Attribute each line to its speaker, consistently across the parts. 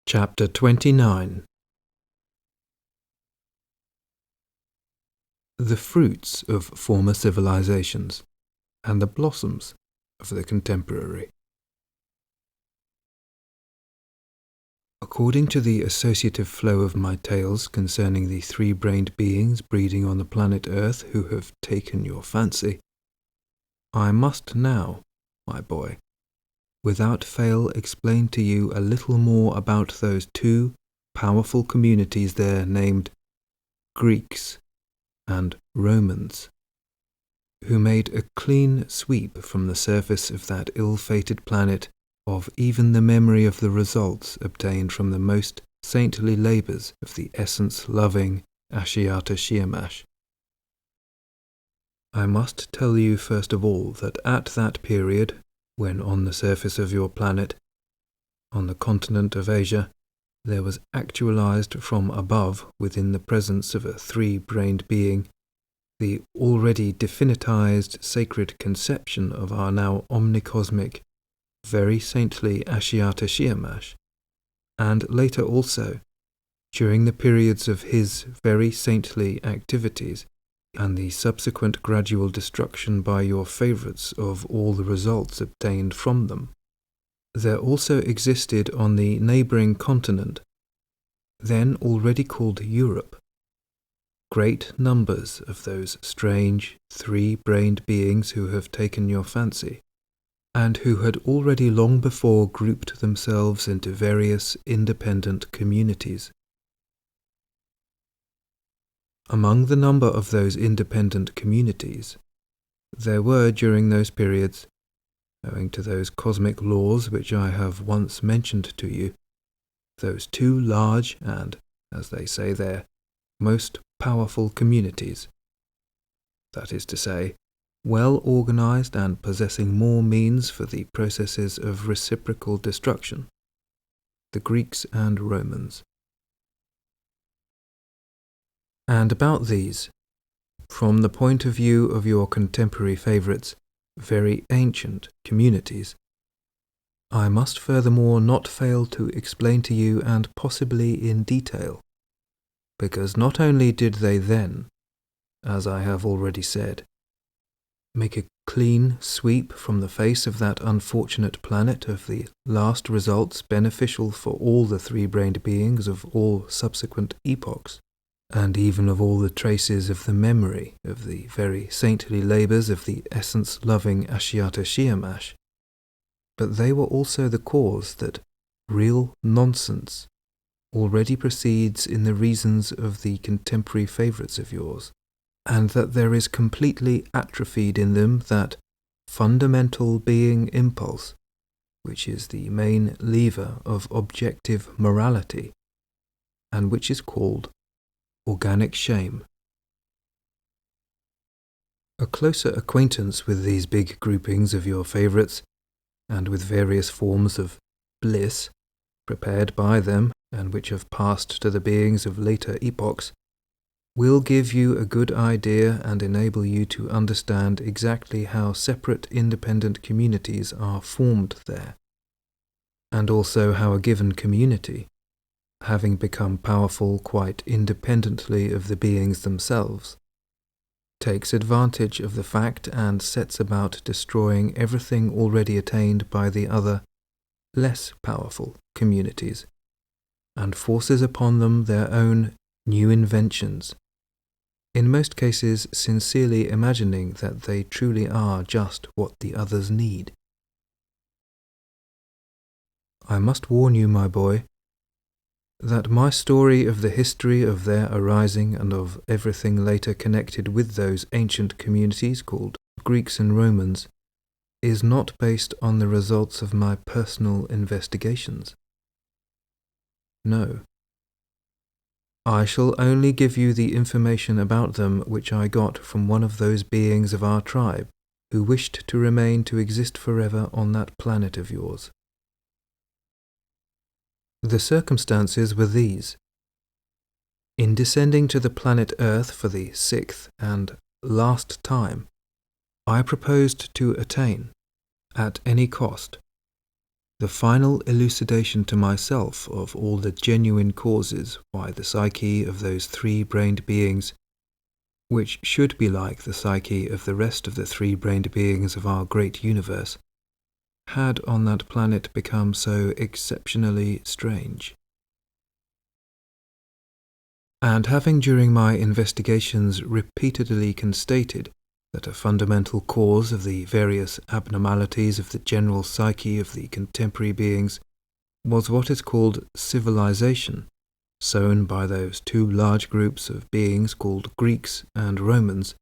Speaker 1: Chapter 29. The fruits of former civilizations and the blossoms of the contemporary. According to the associative flow of my tales concerning the three-brained beings breeding on the planet Earth who have taken your fancy, I must now, my boy, without fail explain to you a little more about those two powerful communities there named Greeks and Romans, who made a clean sweep from the surface of that ill-fated planet of even the memory of the results obtained from the most saintly labours of the essence-loving Ashiata Shiyamash. I must tell you first of all that at that period, when on the surface of your planet, on the continent of Asia, there was actualized from above within the presence of a three-brained being, the already definitized sacred conception of our now omnicosmic, very saintly Ashiata Shiyamash, and later also, during the periods of his very saintly activities, and the subsequent gradual destruction by your favourites of all the results obtained from them, there also existed on the neighbouring continent, then already called Europe, great numbers of those strange, three-brained beings who have taken your fancy, and who had already long before grouped themselves into various independent communities. Among the number of those independent communities, there were during those periods, owing to those cosmic laws which I have once mentioned to you, those two large and, as they say there, most powerful communities, that is to say, well organized and possessing more means for the processes of reciprocal destruction, the Greeks and Romans. And about these, from the point of view of your contemporary favourites, very ancient communities, I must furthermore not fail to explain to you, and possibly in detail, because not only did they then, as I have already said, make a clean sweep from the face of that unfortunate planet of the last results beneficial for all the three-brained beings of all subsequent epochs, and even of all the traces of the memory of the very saintly labours of the essence-loving Ashiata Shiyamash, but they were also the cause that real nonsense already proceeds in the reasons of the contemporary favourites of yours, and that there is completely atrophied in them that fundamental being impulse, which is the main lever of objective morality, and which is called organic shame. A closer acquaintance with these big groupings of your favourites, and with various forms of bliss prepared by them and which have passed to the beings of later epochs, will give you a good idea and enable you to understand exactly how separate independent communities are formed there, and also how a given community, having become powerful quite independently of the beings themselves, takes advantage of the fact and sets about destroying everything already attained by the other, less powerful communities, and forces upon them their own new inventions, in most cases sincerely imagining that they truly are just what the others need. I must warn you, my boy, that my story of the history of their arising and of everything later connected with those ancient communities called Greeks and Romans is not based on the results of my personal investigations. No. I shall only give you the information about them which I got from one of those beings of our tribe who wished to remain to exist forever on that planet of yours. The circumstances were these. In descending to the planet Earth for the sixth and last time, I proposed to attain, at any cost, the final elucidation to myself of all the genuine causes why the psyche of those three-brained beings, which should be like the psyche of the rest of the three-brained beings of our great universe, had on that planet become so exceptionally strange. And having during my investigations repeatedly constated that a fundamental cause of the various abnormalities of the general psyche of the contemporary beings was what is called civilization, sown by those two large groups of beings called Greeks and Romans,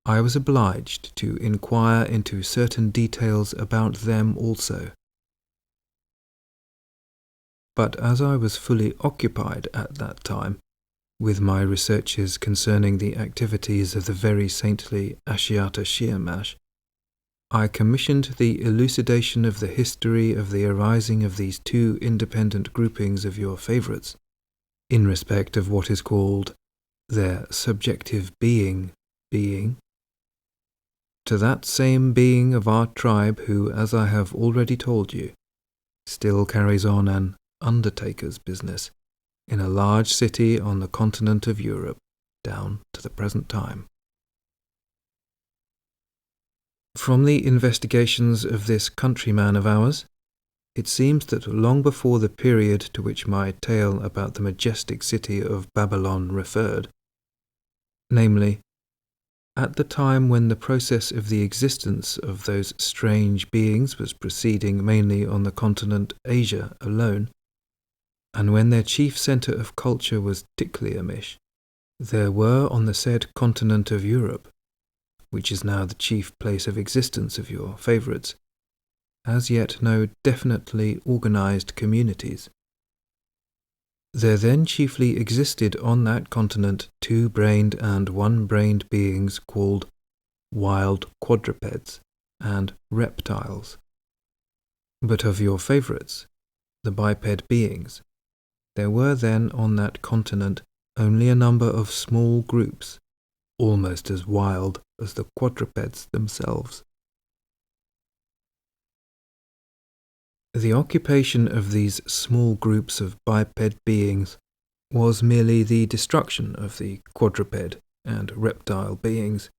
Speaker 1: I was obliged to inquire into certain details about them also. But as I was fully occupied at that time with my researches concerning the activities of the very saintly Ashiata Shirmash, I commissioned the elucidation of the history of the arising of these two independent groupings of your favourites, in respect of what is called their subjective being, to that same being of our tribe who, as I have already told you, still carries on an undertaker's business in a large city on the continent of Europe down to the present time. From the investigations of this countryman of ours, it seems that long before the period to which my tale about the majestic city of Babylon referred, namely, at the time when the process of the existence of those strange beings was proceeding mainly on the continent Asia alone, and when their chief centre of culture was Tikliamish, there were on the said continent of Europe, which is now the chief place of existence of your favourites, as yet no definitely organised communities. There then chiefly existed on that continent two-brained and one-brained beings called wild quadrupeds and reptiles. But of your favourites, the biped beings, there were then on that continent only a number of small groups, almost as wild as the quadrupeds themselves. The occupation of these small groups of biped beings was merely the destruction of the quadruped and reptile beings,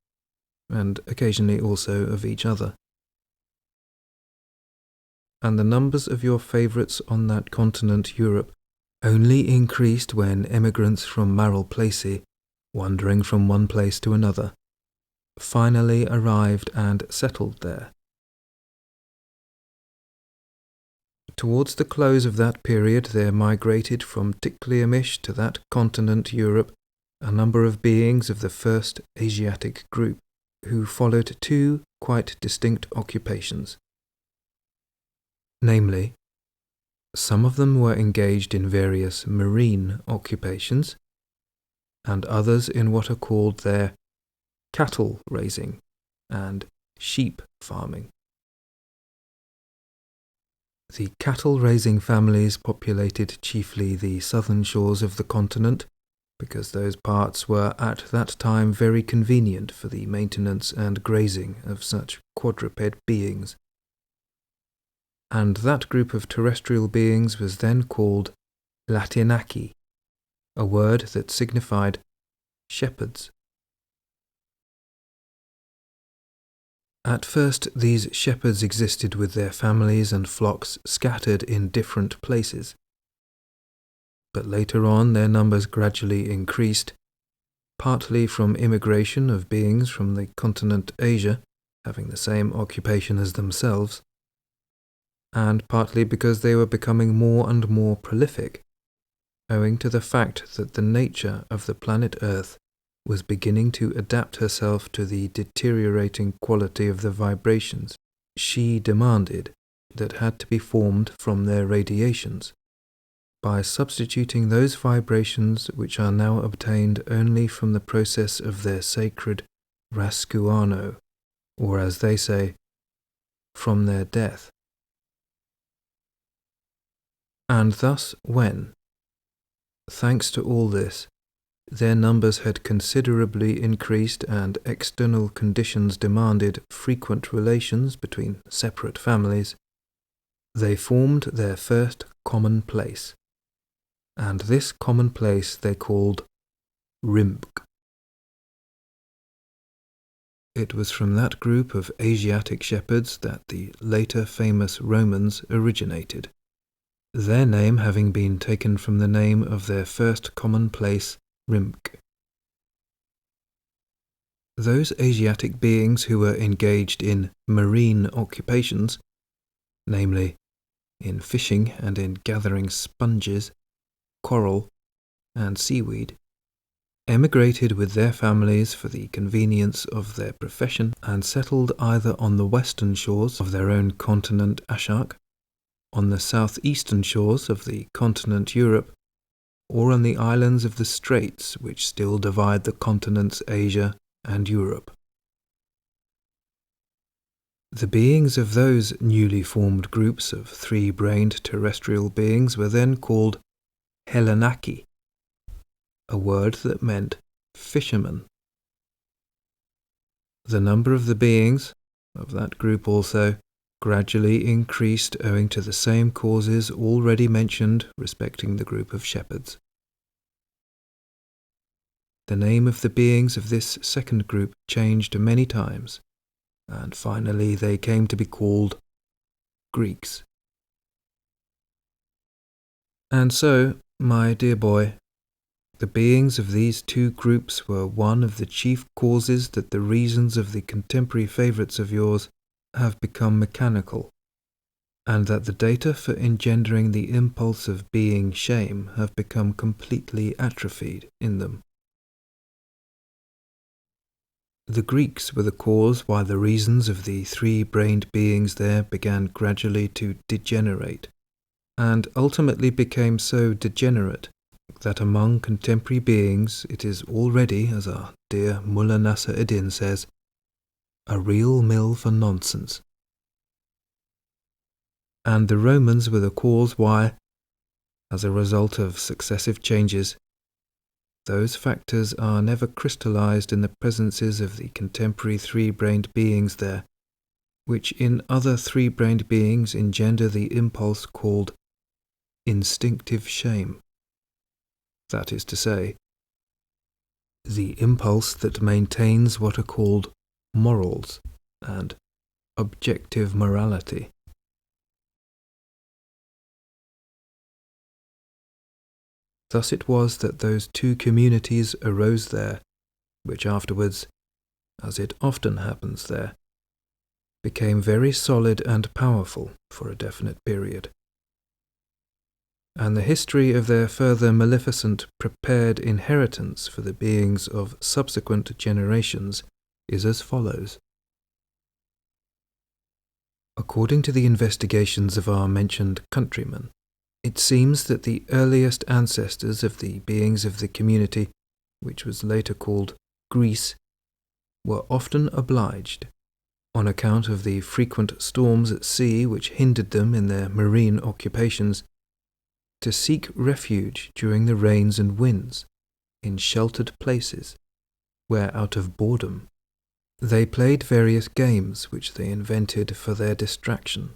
Speaker 1: and occasionally also of each other. And the numbers of your favourites on that continent Europe only increased when emigrants from Maral Placey, wandering from one place to another, finally arrived and settled there. Towards the close of that period there migrated from Tikliamish to that continent Europe a number of beings of the first Asiatic group, who followed two quite distinct occupations. Namely, some of them were engaged in various marine occupations, and others in what are called their cattle raising and sheep farming. The cattle-raising families populated chiefly the southern shores of the continent, because those parts were at that time very convenient for the maintenance and grazing of such quadruped beings. And that group of terrestrial beings was then called Latinaki, a word that signified shepherds. At first these shepherds existed with their families and flocks scattered in different places, but later on their numbers gradually increased, partly from immigration of beings from the continent Asia, having the same occupation as themselves, and partly because they were becoming more and more prolific, owing to the fact that the nature of the planet Earth was beginning to adapt herself to the deteriorating quality of the vibrations she demanded that had to be formed from their radiations, by substituting those vibrations which are now obtained only from the process of their sacred rascuano, or as they say, from their death. And thus when, thanks to all this, their numbers had considerably increased and external conditions demanded frequent relations between separate families, they formed their first common place, and this common place they called Rimbk. It was from that group of Asiatic shepherds that the later famous Romans originated, their name having been taken from the name of their first common place, Rimbk. Those Asiatic beings who were engaged in marine occupations, namely in fishing and in gathering sponges, coral, and seaweed, emigrated with their families for the convenience of their profession and settled either on the western shores of their own continent Ashak, on the southeastern shores of the continent Europe, or on the islands of the straits which still divide the continents Asia and Europe. The beings of those newly formed groups of three-brained terrestrial beings were then called Hellenaki, a word that meant fisherman. The number of the beings of that group also gradually increased owing to the same causes already mentioned respecting the group of shepherds. The name of the beings of this second group changed many times, and finally they came to be called Greeks. And so, my dear boy, the beings of these two groups were one of the chief causes that the reasons of the contemporary favourites of yours have become mechanical, and that the data for engendering the impulse of being shame have become completely atrophied in them. The Greeks were the cause why the reasons of the three-brained beings there began gradually to degenerate, and ultimately became so degenerate that among contemporary beings it is already, as our dear Mullah Nasser Eddin says, a real mill for nonsense. And the Romans were the cause why, as a result of successive changes, those factors are never crystallized in the presences of the contemporary three-brained beings there, which in other three-brained beings engender the impulse called instinctive shame. That is to say, the impulse that maintains what are called morals and objective morality. Thus it was that those two communities arose there, which afterwards, as it often happens there, became very solid and powerful for a definite period. And the history of their further maleficent prepared inheritance for the beings of subsequent generations is as follows. According to the investigations of our mentioned countrymen, it seems that the earliest ancestors of the beings of the community, which was later called Greece, were often obliged, on account of the frequent storms at sea which hindered them in their marine occupations, to seek refuge during the rains and winds in sheltered places, where out of boredom they played various games which they invented for their distraction.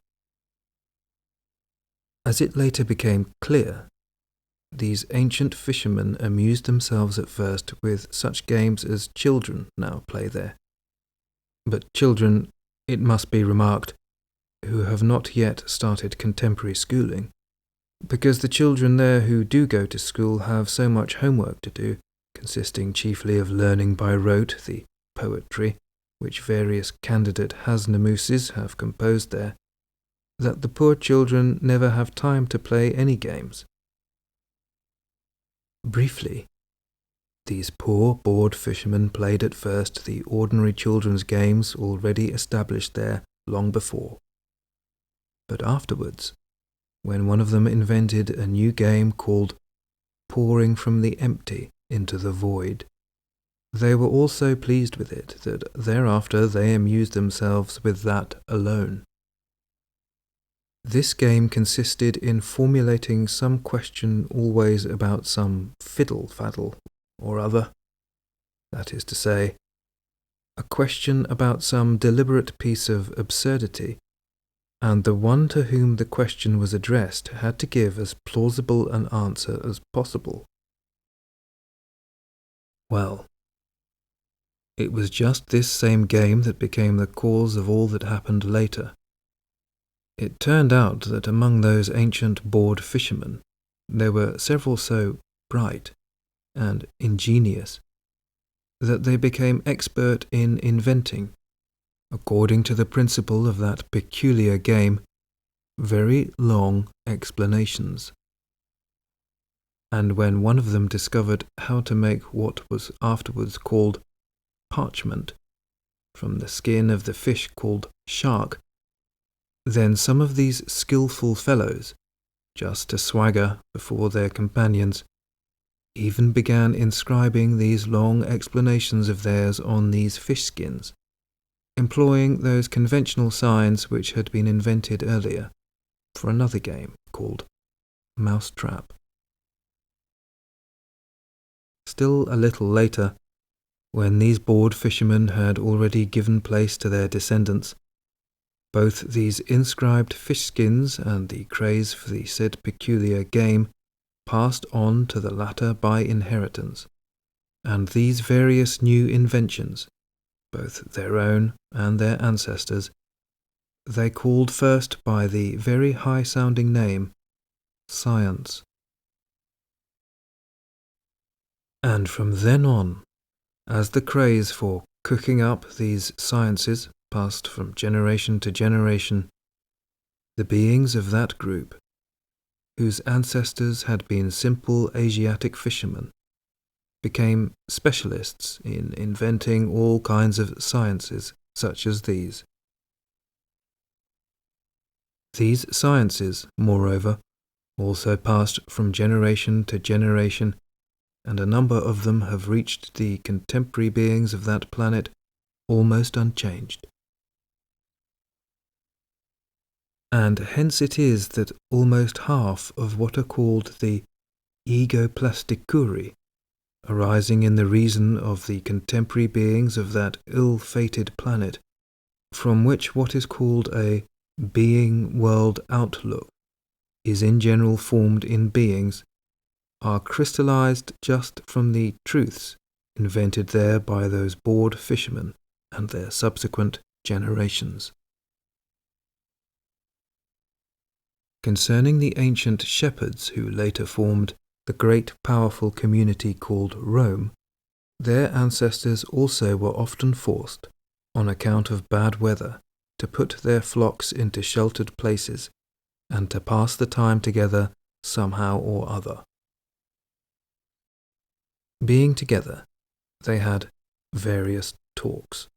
Speaker 1: As it later became clear, these ancient fishermen amused themselves at first with such games as children now play there. But children, it must be remarked, who have not yet started contemporary schooling, because the children there who do go to school have so much homework to do, consisting chiefly of learning by rote the poetry which various candidate Hasnamuses have composed there, that the poor children never have time to play any games. Briefly, these poor bored fishermen played at first the ordinary children's games already established there long before. But afterwards, when one of them invented a new game called pouring from the empty into the void, they were all so pleased with it that thereafter they amused themselves with that alone. This game consisted in formulating some question always about some fiddle-faddle or other, that is to say, a question about some deliberate piece of absurdity, and the one to whom the question was addressed had to give as plausible an answer as possible. Well, it was just this same game that became the cause of all that happened later. It turned out that among those ancient bored fishermen there were several so bright and ingenious that they became expert in inventing, according to the principle of that peculiar game, very long explanations. And when one of them discovered how to make what was afterwards called parchment from the skin of the fish called shark, then some of these skilful fellows, just to swagger before their companions, even began inscribing these long explanations of theirs on these fish skins, employing those conventional signs which had been invented earlier for another game called mousetrap. Still a little later, when these bored fishermen had already given place to their descendants, both these inscribed fish skins and the craze for the said peculiar game passed on to the latter by inheritance, and these various new inventions, both their own and their ancestors, they called first by the very high-sounding name science. And from then on, as the craze for cooking up these sciences passed from generation to generation, the beings of that group, whose ancestors had been simple Asiatic fishermen, became specialists in inventing all kinds of sciences such as these. These sciences, moreover, also passed from generation to generation, and a number of them have reached the contemporary beings of that planet almost unchanged. And hence it is that almost half of what are called the ego-plasticuri, arising in the reason of the contemporary beings of that ill-fated planet, from which what is called a being world outlook is in general formed in beings, are crystallized just from the truths invented there by those bored fishermen and their subsequent generations. Concerning the ancient shepherds who later formed the great powerful community called Rome, their ancestors also were often forced, on account of bad weather, to put their flocks into sheltered places and to pass the time together somehow or other. Being together, they had various talks.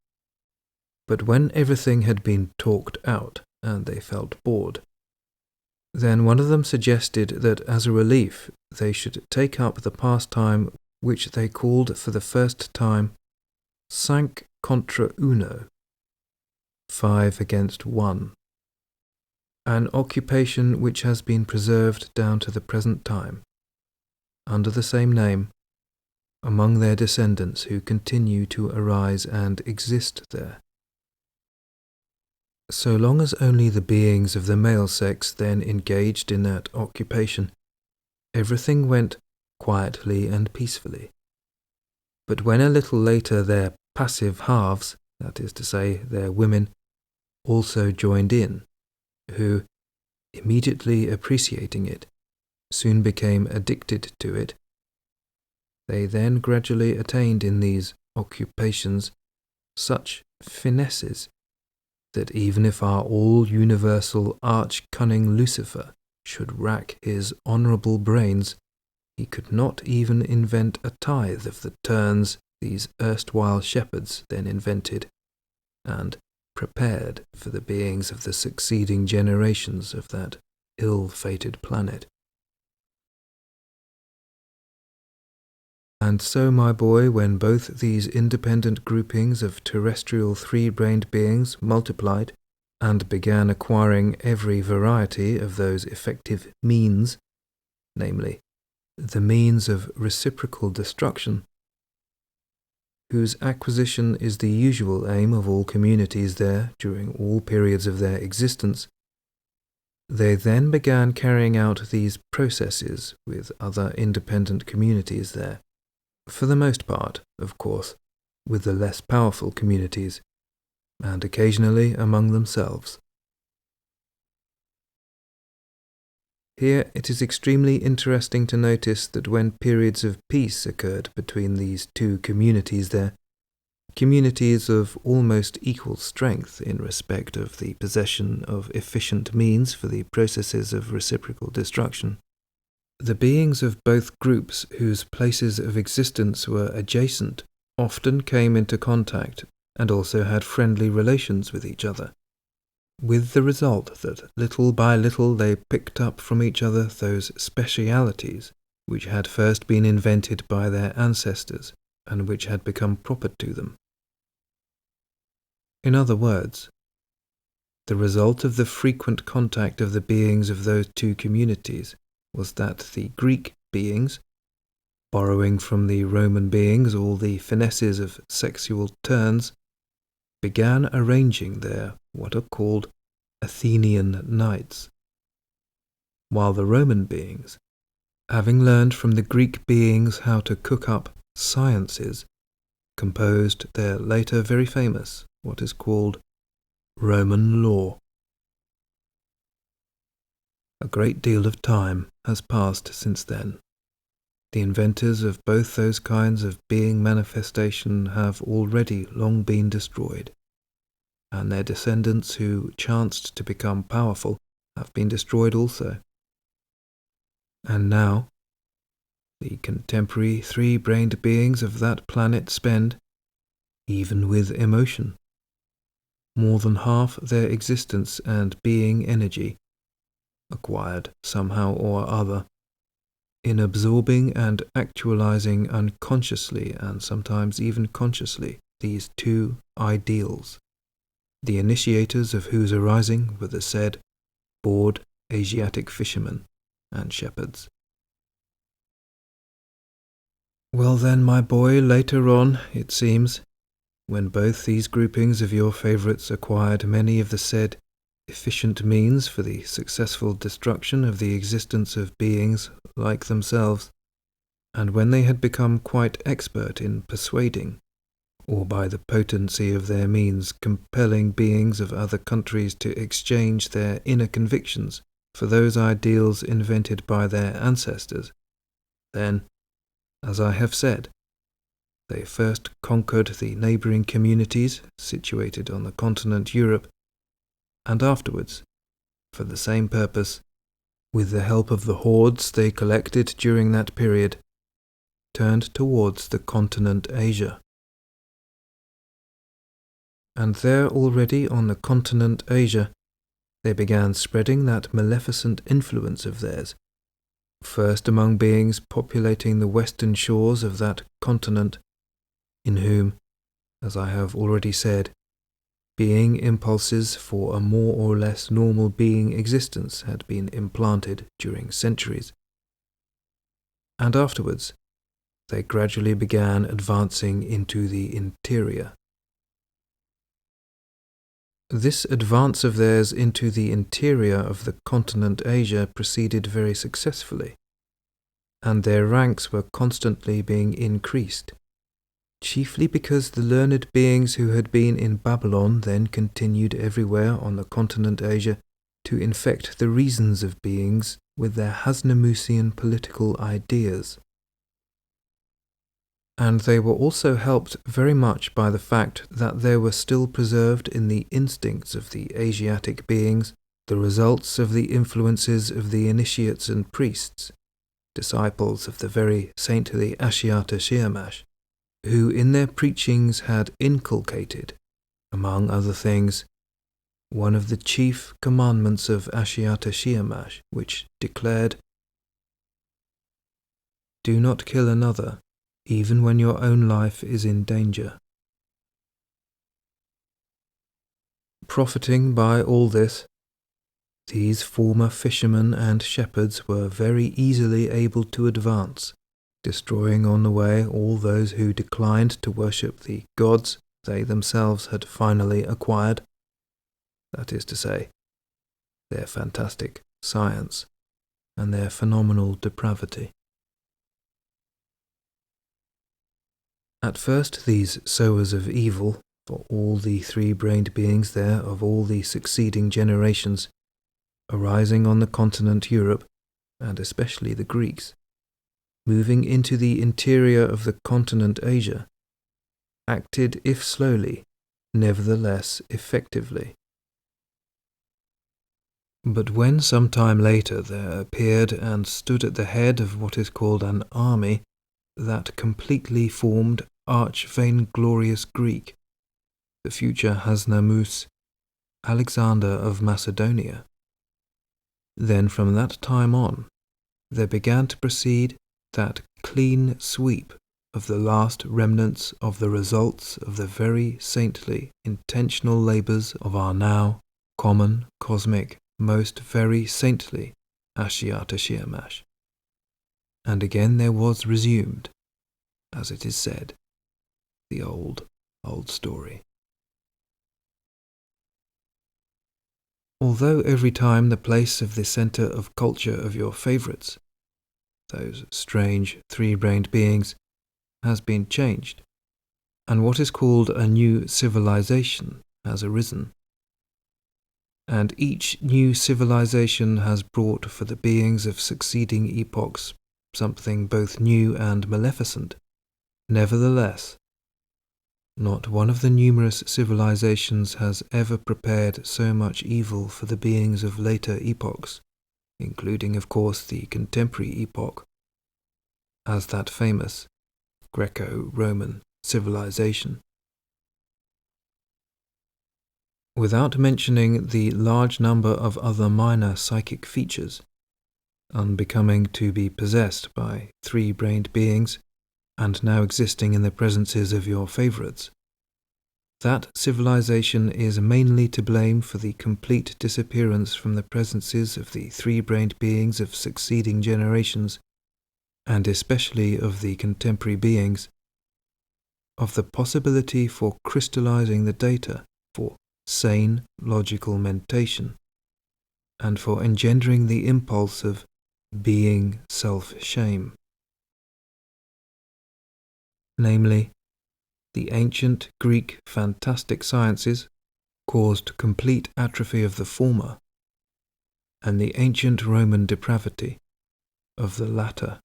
Speaker 1: But when everything had been talked out and they felt bored, then one of them suggested that as a relief they should take up the pastime which they called for the first time cinq contre uno, 5 against 1, an occupation which has been preserved down to the present time, under the same name, among their descendants who continue to arise and exist there. So long as only the beings of the male sex then engaged in that occupation, everything went quietly and peacefully. But when a little later their passive halves, that is to say, their women, also joined in, who, immediately appreciating it, soon became addicted to it, they then gradually attained in these occupations such finesses that even if our all-universal arch-cunning Lucifer should rack his honourable brains, he could not even invent a tithe of the turns these erstwhile shepherds then invented, and prepared for the beings of the succeeding generations of that ill-fated planet. And so, my boy, when both these independent groupings of terrestrial three-brained beings multiplied and began acquiring every variety of those effective means, namely, the means of reciprocal destruction, whose acquisition is the usual aim of all communities there during all periods of their existence, They then began carrying out these processes with other independent communities there, for the most part, of course, with the less powerful communities, and occasionally among themselves. Here it is extremely interesting to notice that when periods of peace occurred between these two communities there, communities of almost equal strength in respect of the possession of efficient means for the processes of reciprocal destruction, the beings of both groups whose places of existence were adjacent often came into contact and also had friendly relations with each other, with the result that little by little they picked up from each other those specialities which had first been invented by their ancestors and which had become proper to them. In other words, the result of the frequent contact of the beings of those two communities was that the Greek beings, borrowing from the Roman beings all the finesses of sexual turns, began arranging their what are called Athenian nights, while the Roman beings, having learned from the Greek beings how to cook up sciences, composed their later very famous what is called Roman law. A great deal of time has passed since then. The inventors of both those kinds of being manifestation have already long been destroyed, and their descendants who chanced to become powerful have been destroyed also. And now, the contemporary three-brained beings of that planet spend, even with emotion, more than half their existence and being energy, acquired somehow or other, in absorbing and actualizing unconsciously and sometimes even consciously these two ideals, the initiators of whose arising were the said bored Asiatic fishermen and shepherds. Well then, my boy, later on, it seems, when both these groupings of your favourites acquired many of the said efficient means for the successful destruction of the existence of beings like themselves, and when they had become quite expert in persuading, or by the potency of their means compelling beings of other countries to exchange their inner convictions for those ideals invented by their ancestors, then, as I have said, they first conquered the neighbouring communities situated on the continent Europe, and afterwards, for the same purpose, with the help of the hordes they collected during that period, turned towards the continent Asia. And there already on the continent Asia, they began spreading that maleficent influence of theirs, first among beings populating the western shores of that continent, in whom, as I have already said, being impulses for a more or less normal being existence had been implanted during centuries. And afterwards, they gradually began advancing into the interior. This advance of theirs into the interior of the continent Asia proceeded very successfully, and their ranks were constantly being increased, chiefly because the learned beings who had been in Babylon then continued everywhere on the continent Asia to infect the reasons of beings with their Hasnamusian political ideas. And they were also helped very much by the fact that there were still preserved in the instincts of the Asiatic beings the results of the influences of the initiates and priests, disciples of the very saintly Ashiata Shirmash, who in their preachings had inculcated, among other things, one of the chief commandments of Ashiata Shirmash, which declared, "Do not kill another, even when your own life is in danger." Profiting by all this, these former fishermen and shepherds were very easily able to advance, destroying on the way all those who declined to worship the gods they themselves had finally acquired, that is to say, their fantastic science, and their phenomenal depravity. At first, these sowers of evil, for all the three-brained beings there of all the succeeding generations, arising on the continent Europe, and especially the Greeks, moving into the interior of the continent Asia, acted, if slowly, nevertheless effectively. But when some time later there appeared and stood at the head of what is called an army, that completely formed arch-vainglorious Greek, the future Hasnamus, Alexander of Macedonia, then from that time on there began to proceed that clean sweep of the last remnants of the results of the very saintly, intentional labours of our now common, cosmic, most very saintly Ashiata Shirmash. And again there was resumed, as it is said, the old story. Although every time the place of the centre of culture of your favourites, those strange three-brained beings, has been changed, and what is called a new civilization has arisen, and each new civilization has brought for the beings of succeeding epochs something both new and maleficent, nevertheless, not one of the numerous civilizations has ever prepared so much evil for the beings of later epochs, including of course the contemporary epoch, as that famous Greco-Roman civilization. Without mentioning the large number of other minor psychic features, unbecoming to be possessed by three-brained beings, and now existing in the presences of your favourites, that civilization is mainly to blame for the complete disappearance from the presences of the three-brained beings of succeeding generations, and especially of the contemporary beings, of the possibility for crystallizing the data for sane logical mentation, and for engendering the impulse of being self-shame. Namely, the ancient Greek fantastic sciences caused complete atrophy of the former, and the ancient Roman depravity of the latter.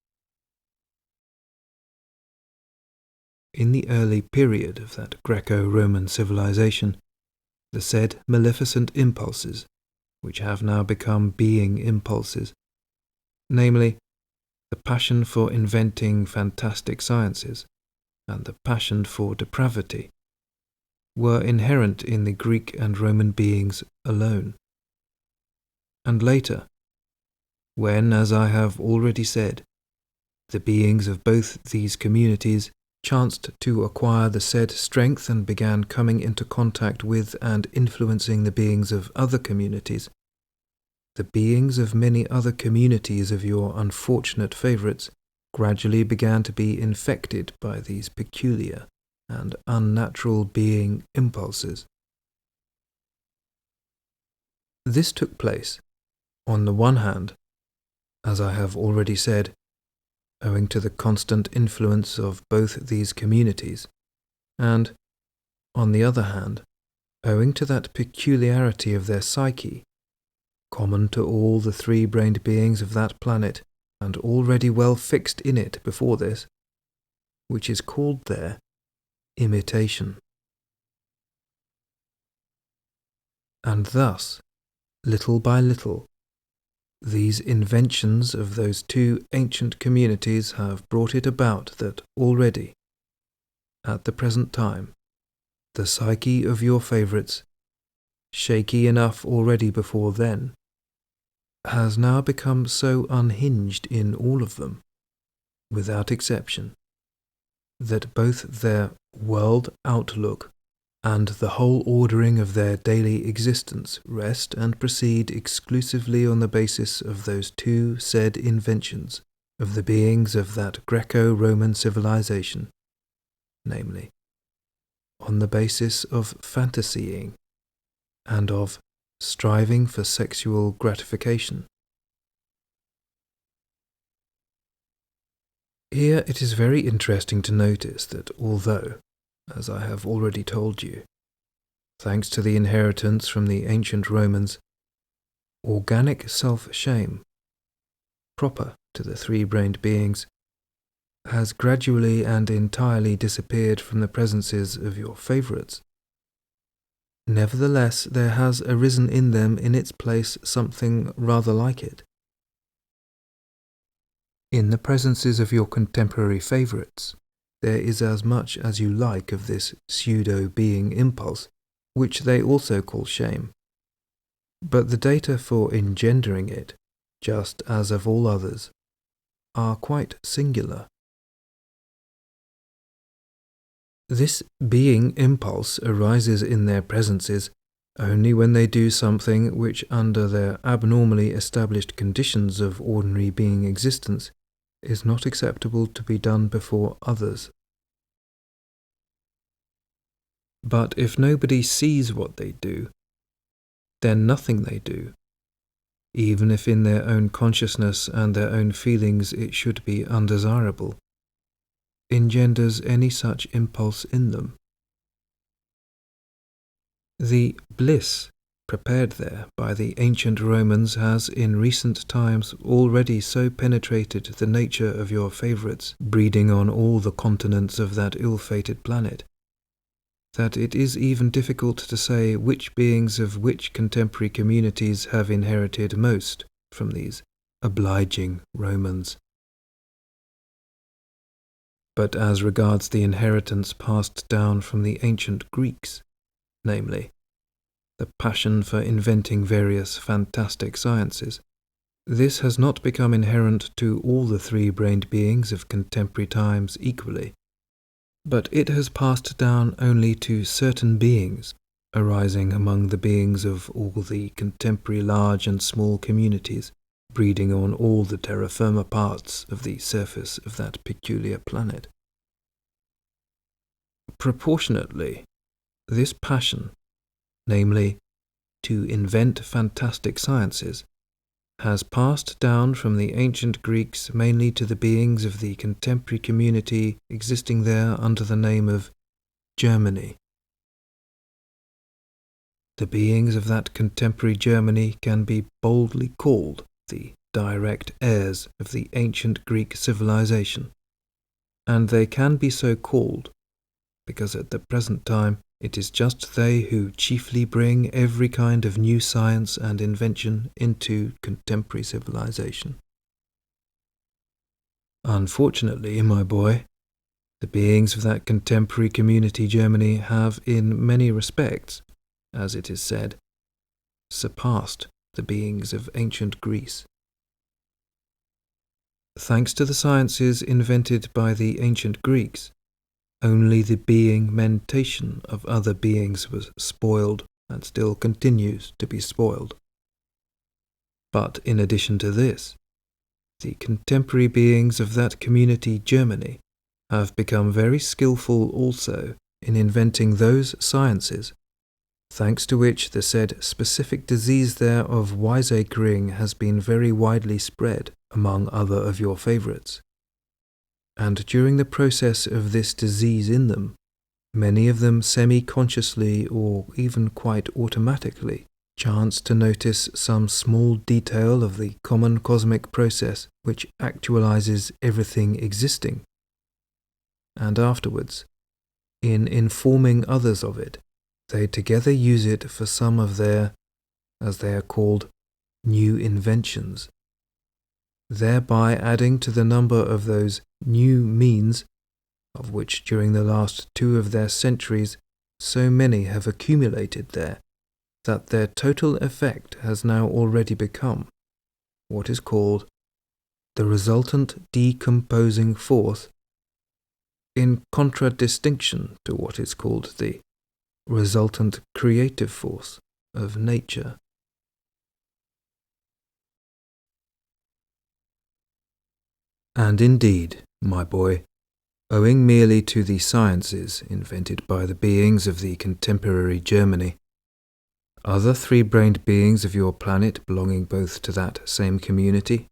Speaker 1: In the early period of that Greco-Roman civilization, the said maleficent impulses, which have now become being impulses, namely, the passion for inventing fantastic sciences, and the passion for depravity, were inherent in the Greek and Roman beings alone. And later, when, as I have already said, the beings of both these communities chanced to acquire the said strength and began coming into contact with and influencing the beings of other communities, the beings of many other communities of your unfortunate favourites gradually began to be infected by these peculiar and unnatural being impulses. This took place, on the one hand, as I have already said, owing to the constant influence of both these communities, and, on the other hand, owing to that peculiarity of their psyche, common to all the three-brained beings of that planet, and already well fixed in it before this, which is called there imitation. And thus, little by little, these inventions of those two ancient communities have brought it about that already, at the present time, the psyche of your favourites, shaky enough already before then, has now become so unhinged in all of them, without exception, that both their world outlook and the whole ordering of their daily existence rest and proceed exclusively on the basis of those two said inventions of the beings of that Greco-Roman civilization, namely, on the basis of fantasying and of striving for sexual gratification. Here it is very interesting to notice that although, as I have already told you, thanks to the inheritance from the ancient Romans, organic self-shame, proper to the three-brained beings, has gradually and entirely disappeared from the presences of your favourites, nevertheless there has arisen in them in its place something rather like it. In the presences of your contemporary favourites, there is as much as you like of this pseudo-being impulse, which they also call shame. But the data for engendering it, just as of all others, are quite singular. This being impulse arises in their presences only when they do something which under their abnormally established conditions of ordinary being existence is not acceptable to be done before others. But if nobody sees what they do, then nothing they do, even if in their own consciousness and their own feelings it should be undesirable, engenders any such impulse in them. The bliss prepared there by the ancient Romans has in recent times already so penetrated the nature of your favourites, breeding on all the continents of that ill-fated planet, that it is even difficult to say which beings of which contemporary communities have inherited most from these obliging Romans. But as regards the inheritance passed down from the ancient Greeks, namely, the passion for inventing various fantastic sciences, this has not become inherent to all the three-brained beings of contemporary times equally, but it has passed down only to certain beings, arising among the beings of all the contemporary large and small communities, breeding on all the terra firma parts of the surface of that peculiar planet. Proportionately, this passion, namely, to invent fantastic sciences, has passed down from the ancient Greeks mainly to the beings of the contemporary community existing there under the name of Germany. The beings of that contemporary Germany can be boldly called the direct heirs of the ancient Greek civilization, and they can be so called because at the present time it is just they who chiefly bring every kind of new science and invention into contemporary civilization. Unfortunately, my boy, the beings of that contemporary community Germany have in many respects, as it is said, surpassed the beings of ancient Greece. Thanks to the sciences invented by the ancient Greeks, only the being-mentation of other beings was spoiled and still continues to be spoiled. But in addition to this, the contemporary beings of that community Germany have become very skillful also in inventing those sciences, thanks to which the said specific disease there of wiseacring has been very widely spread among other of your favourites. And during the process of this disease in them, many of them semi-consciously or even quite automatically chance to notice some small detail of the common cosmic process which actualizes everything existing. And afterwards, in informing others of it, they together use it for some of their, as they are called, new inventions, thereby adding to the number of those new means, of which during the last 2 of their centuries so many have accumulated there, that their total effect has now already become what is called the resultant decomposing force, in contradistinction to what is called the resultant creative force of nature. And indeed, my boy, owing merely to the sciences invented by the beings of the contemporary Germany, Other three-brained beings of your planet belonging both to that same community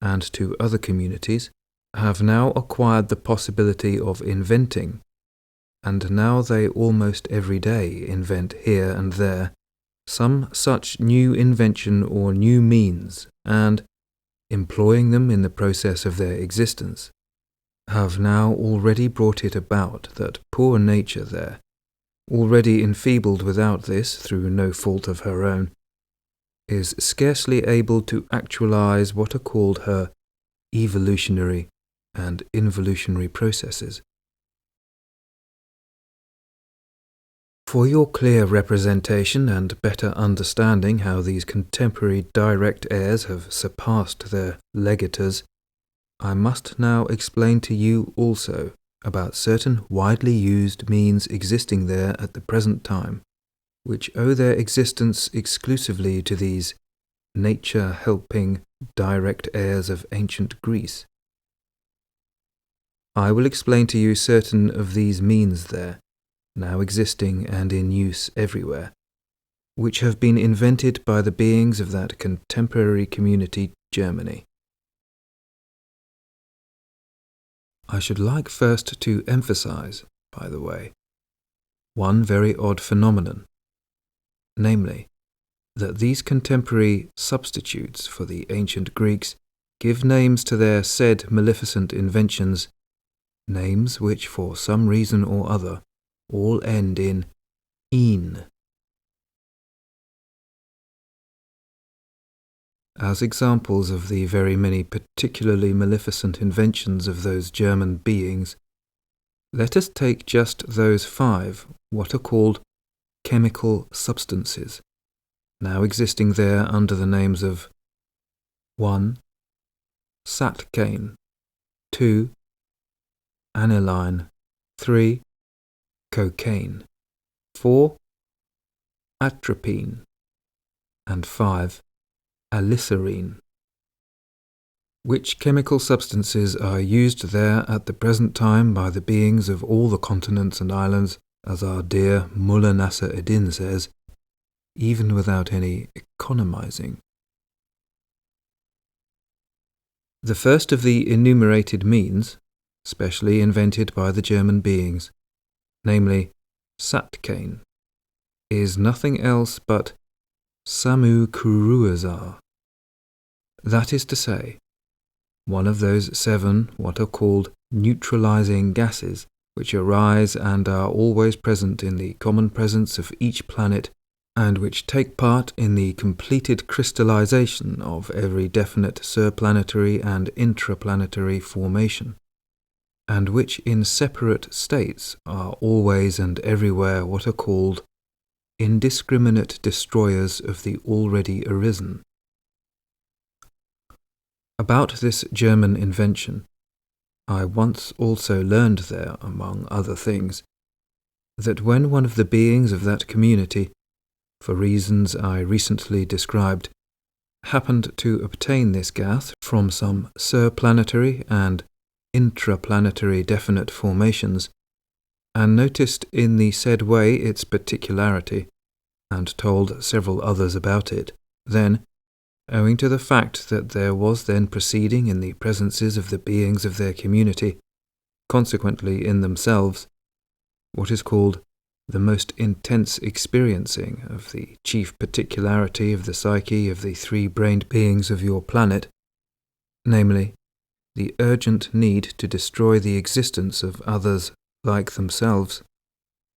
Speaker 1: and to other communities have now acquired the possibility of inventing, and now they almost every day invent here and there some such new invention or new means, and, employing them in the process of their existence, have now already brought it about that poor nature there, already enfeebled without this through no fault of her own, is scarcely able to actualize what are called her evolutionary and involutionary processes. For your clear representation and better understanding how these contemporary direct heirs have surpassed their legators, I must now explain to you also about certain widely used means existing there at the present time, which owe their existence exclusively to these nature-helping direct heirs of ancient Greece. I will explain to you certain of these means there, now existing and in use everywhere, which have been invented by the beings of that contemporary community, Germany. I should like first to emphasize, by the way, one very odd phenomenon, namely, that these contemporary substitutes for the ancient Greeks give names to their said maleficent inventions, names which for some reason or other all end in "-een". As examples of the very many particularly maleficent inventions of those German beings, let us take just those 5 what are called chemical substances, now existing there under the names of 1. Satcane, 2. Aniline, 3. Cocaine, 4. Atropine, and 5. Alicerine, which chemical substances are used there at the present time by the beings of all the continents and islands, as our dear Mullah Nasser Eddin says, even without any economizing. The first of the enumerated means, specially invented by the German beings, namely Satcane, is nothing else but Samu Kuruazar. That is to say, one of those 7 what are called neutralizing gases which arise and are always present in the common presence of each planet, and which take part in the completed crystallization of every definite surplanetary and intraplanetary formation, and which in separate states are always and everywhere what are called indiscriminate destroyers of the already arisen. About this German invention, I once also learned there, among other things, that when one of the beings of that community, for reasons I recently described, happened to obtain this gas from some surplanetary and intraplanetary definite formations, and noticed in the said way its particularity, and told several others about it, then, owing to the fact that there was then proceeding in the presences of the beings of their community, consequently in themselves, what is called the most intense experiencing of the chief particularity of the psyche of the 3-brained beings of your planet, namely, the urgent need to destroy the existence of others like themselves,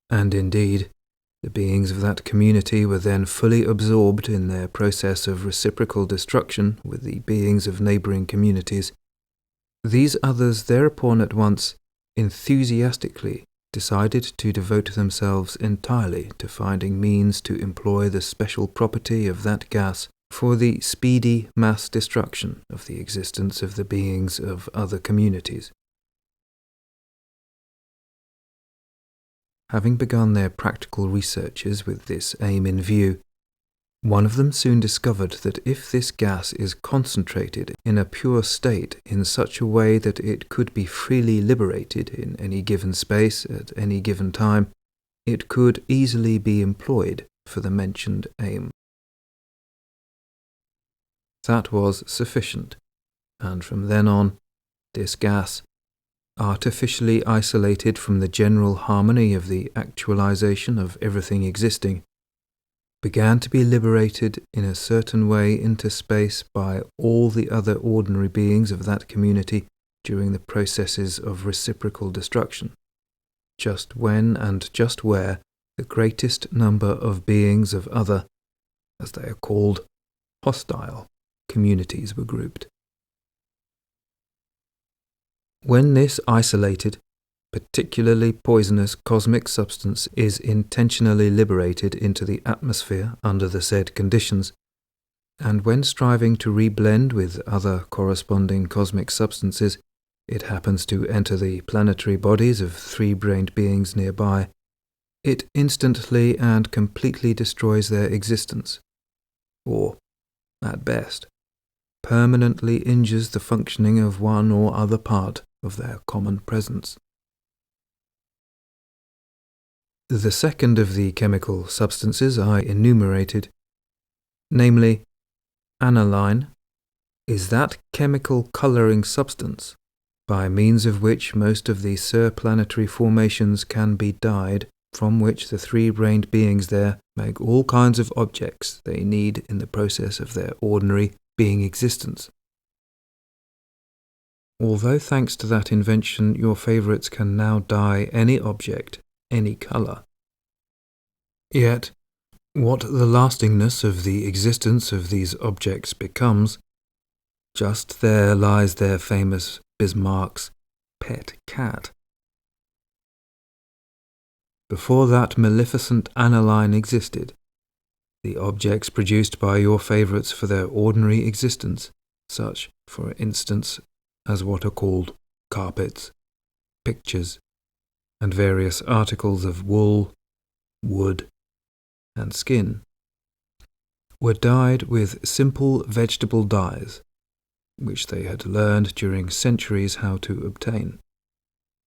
Speaker 1: and indeed, the beings of that community were then fully absorbed in their process of reciprocal destruction with the beings of neighboring communities. These others thereupon at once enthusiastically decided to devote themselves entirely to finding means to employ the special property of that gas for the speedy mass destruction of the existence of the beings of other communities. Having begun their practical researches with this aim in view, one of them soon discovered that if this gas is concentrated in a pure state in such a way that it could be freely liberated in any given space at any given time, it could easily be employed for the mentioned aim. That was sufficient, and from then on, this gas, artificially isolated from the general harmony of the actualization of everything existing, began to be liberated in a certain way into space by all the other ordinary beings of that community during the processes of reciprocal destruction, just when and just where the greatest number of beings of other, as they are called, hostile communities were grouped. When this isolated, particularly poisonous cosmic substance is intentionally liberated into the atmosphere under the said conditions, and when striving to reblend with other corresponding cosmic substances, it happens to enter the planetary bodies of three-brained beings nearby, it instantly and completely destroys their existence, or, at best, permanently injures the functioning of one or other part of their common presence. The second of the chemical substances I enumerated, namely aniline, is that chemical colouring substance by means of which most of the surplanetary formations can be dyed, from which the three-brained beings there make all kinds of objects they need in the process of their ordinary being existence. Although thanks to that invention your favourites can now dye any object, any colour, yet what the lastingness of the existence of these objects becomes, just there lies their famous Bismarck's pet cat. Before that maleficent aniline existed, the objects produced by your favourites for their ordinary existence, such, for instance, as what are called carpets, pictures, and various articles of wool, wood, and skin, were dyed with simple vegetable dyes, which they had learned during centuries how to obtain,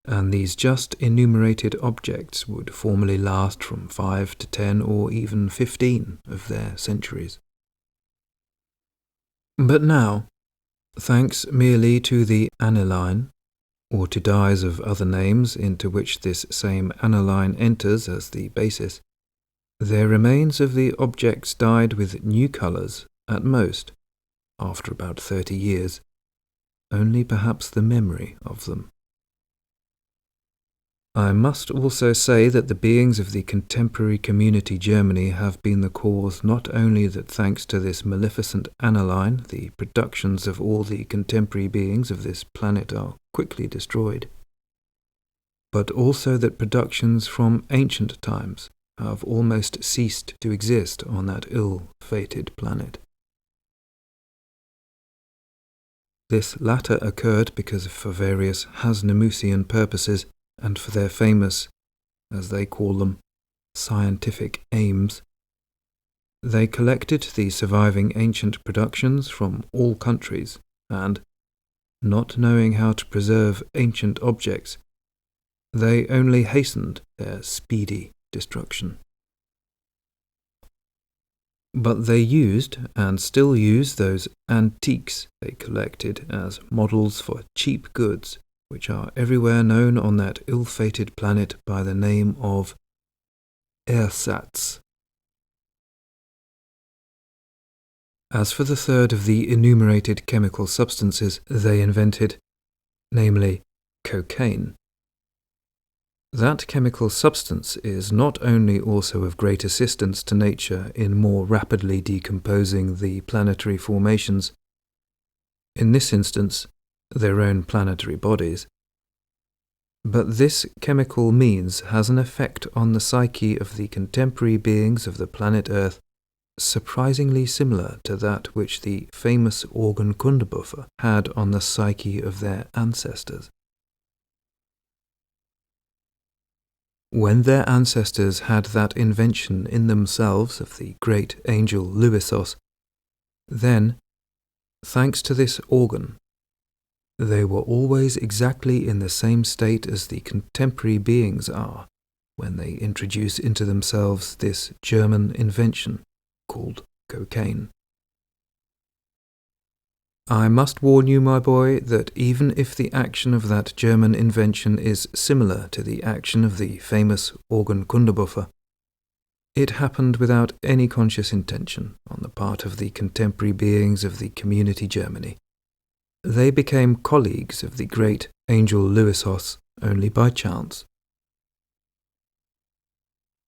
Speaker 1: and these just enumerated objects would formerly last from 5 to 10 or even 15 of their centuries. But now, thanks merely to the aniline, or to dyes of other names into which this same aniline enters as the basis, there remains of the objects dyed with new colours, at most, after about 30 years, only perhaps the memory of them. I must also say that the beings of the contemporary community Germany have been the cause not only that thanks to this maleficent aniline the productions of all the contemporary beings of this planet are quickly destroyed, but also that productions from ancient times have almost ceased to exist on that ill-fated planet. This latter occurred because for various Hasnamusian purposes and for their famous, as they call them, scientific aims, they collected the surviving ancient productions from all countries and, not knowing how to preserve ancient objects, they only hastened their speedy destruction. But they used, and still use, those antiques they collected as models for cheap goods, which are everywhere known on that ill-fated planet by the name of ersatz. As for the third of the enumerated chemical substances they invented, namely cocaine, that chemical substance is not only also of great assistance to nature in more rapidly decomposing the planetary formations, in this instance their own planetary bodies, but this chemical means has an effect on the psyche of the contemporary beings of the planet Earth surprisingly similar to that which the famous organ Kunderbuffer had on the psyche of their ancestors. When their ancestors had that invention in themselves of the great angel Luisos, then, thanks to this organ, they were always exactly in the same state as the contemporary beings are, when they introduce into themselves this German invention called cocaine. I must warn you, my boy, that even if the action of that German invention is similar to the action of the famous Orgenkunderbuffer, it happened without any conscious intention on the part of the contemporary beings of the community Germany. They became colleagues of the great Angel Lewissos only by chance.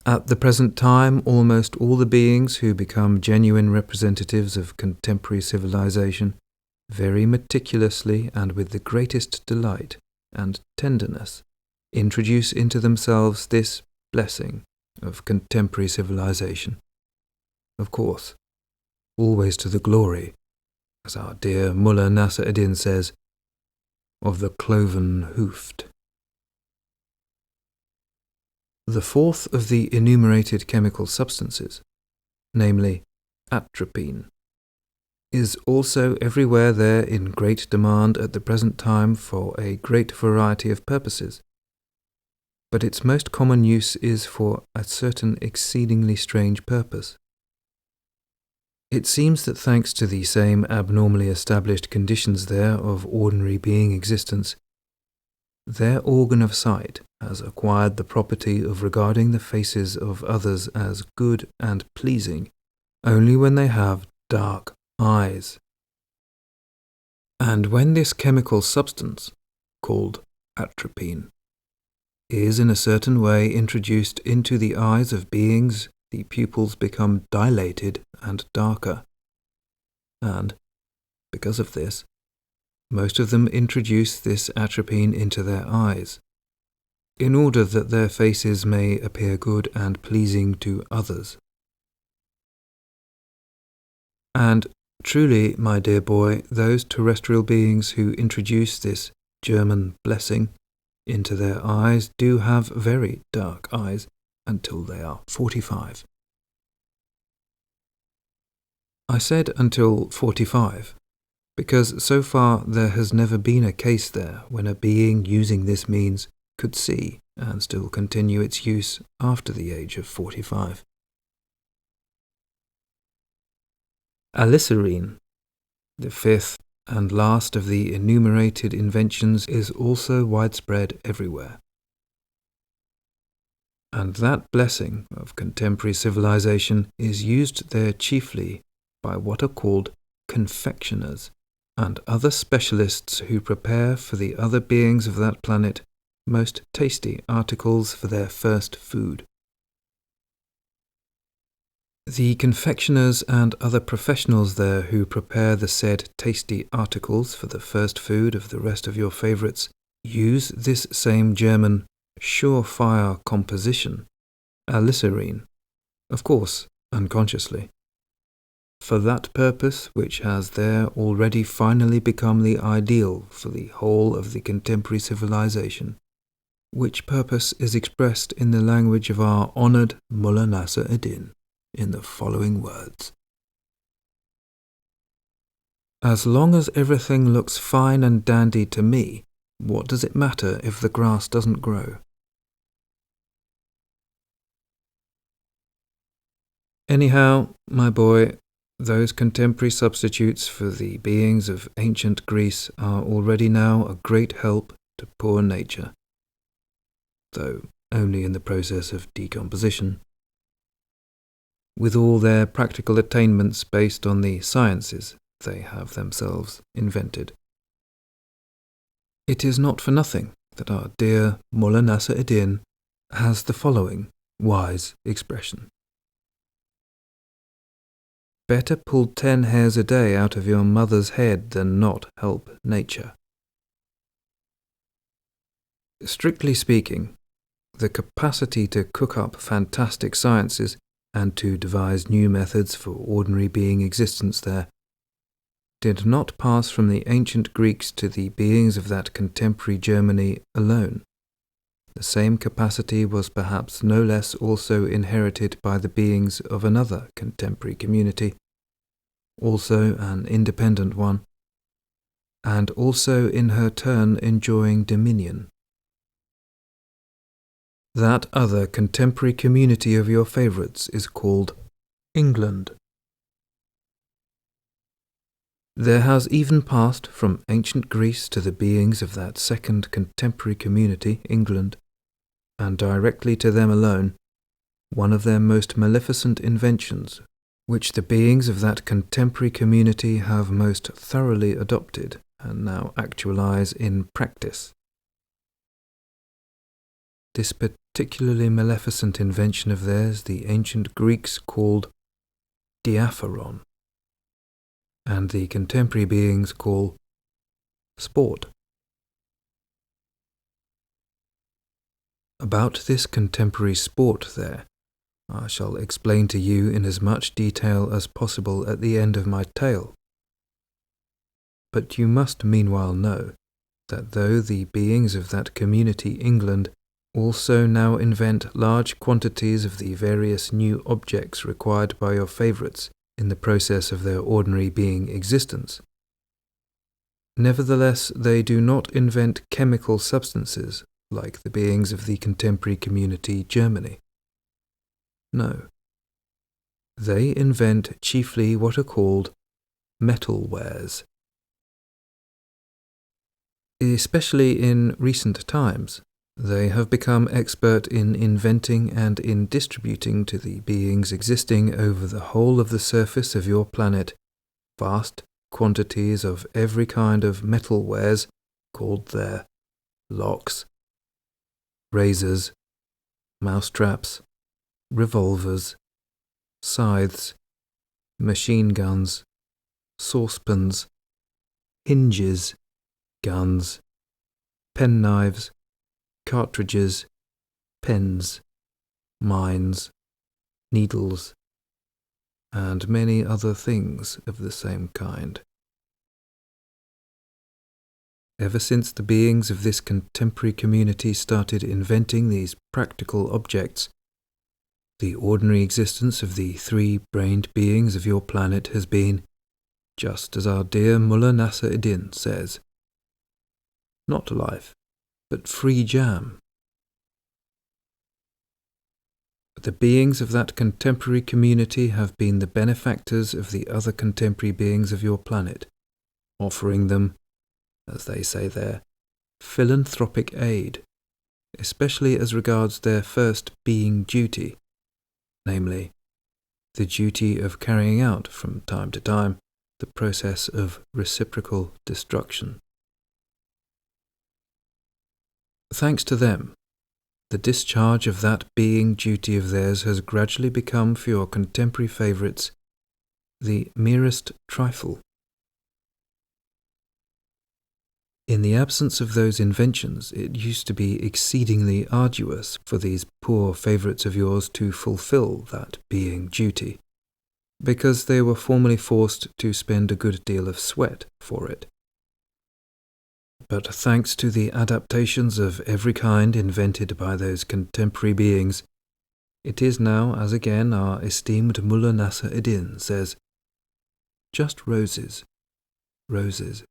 Speaker 1: At the present time, almost all the beings who become genuine representatives of contemporary civilization very meticulously and with the greatest delight and tenderness introduce into themselves this blessing of contemporary civilization. Of course, always to the glory, as our dear Mullah Nasser Eddin says, of the cloven-hoofed. The fourth of the enumerated chemical substances, namely atropine, is also everywhere there in great demand at the present time for a great variety of purposes, but its most common use is for a certain exceedingly strange purpose. It seems that thanks to the same abnormally established conditions there of ordinary being existence, their organ of sight has acquired the property of regarding the faces of others as good and pleasing only when they have dark eyes. And when this chemical substance, called atropine, is in a certain way introduced into the eyes of beings, the pupils become dilated and darker. And, because of this, most of them introduce this atropine into their eyes, in order that their faces may appear good and pleasing to others. And truly, my dear boy, those terrestrial beings who introduce this German blessing into their eyes do have very dark eyes until they are 45. I said until 45, because so far there has never been a case there when a being using this means could see and still continue its use after the age of 45. Alicerine, the fifth and last of the enumerated inventions, is also widespread everywhere. And that blessing of contemporary civilization is used there chiefly by what are called confectioners and other specialists who prepare for the other beings of that planet most tasty articles for their first food. The confectioners and other professionals there who prepare the said tasty articles for the first food of the rest of your favourites use this same German surefire composition, alicerine, of course unconsciously, for that purpose which has there already finally become the ideal for the whole of the contemporary civilization, which purpose is expressed in the language of our honoured Mullah Nasser Eddin in the following words. As long as everything looks fine and dandy to me, what does it matter if the grass doesn't grow? Anyhow, my boy, those contemporary substitutes for the beings of ancient Greece are already now a great help to poor nature, though only in the process of decomposition, with all their practical attainments based on the sciences they have themselves invented. It is not for nothing that our dear Mullah Nasser Eddin has the following wise expression. Better pull 10 hairs a day out of your mother's head than not help nature. Strictly speaking, the capacity to cook up fantastic sciences and to devise new methods for ordinary being existence there did not pass from the ancient Greeks to the beings of that contemporary Germany alone. The same capacity was perhaps no less also inherited by the beings of another contemporary community, also an independent one, and also in her turn enjoying dominion. That other contemporary community of your favourites is called England. There has even passed from ancient Greece to the beings of that second contemporary community, England, and directly to them alone, one of their most maleficent inventions, which the beings of that contemporary community have most thoroughly adopted and now actualize in practice. This particularly maleficent invention of theirs the ancient Greeks called diaphoron, and the contemporary beings call sport. About this contemporary sport there, I shall explain to you in as much detail as possible at the end of my tale. But you must meanwhile know that though the beings of that community England also now invent large quantities of the various new objects required by your favourites in the process of their ordinary being existence, nevertheless they do not invent chemical substances like the beings of the contemporary community Germany. No. They invent chiefly what are called metalwares. Especially in recent times, they have become expert in inventing and in distributing to the beings existing over the whole of the surface of your planet vast quantities of every kind of metalwares called their locks, razors, mousetraps, revolvers, scythes, machine guns, saucepans, hinges, guns, penknives, cartridges, pens, mines, needles, and many other things of the same kind. Ever since the beings of this contemporary community started inventing these practical objects, the ordinary existence of the three-brained beings of your planet has been, just as our dear Mullah Nasser-ed-Din says, not life, but free jam. The beings of that contemporary community have been the benefactors of the other contemporary beings of your planet, offering them, as they say there, philanthropic aid, especially as regards their first being duty, namely, the duty of carrying out from time to time the process of reciprocal destruction. Thanks to them, the discharge of that being duty of theirs has gradually become for your contemporary favourites the merest trifle. In the absence of those inventions, it used to be exceedingly arduous for these poor favourites of yours to fulfil that being duty, because they were formerly forced to spend a good deal of sweat for it. But thanks to the adaptations of every kind invented by those contemporary beings, it is now, as again our esteemed Mullah Nasser-ed-Din says, just roses, roses.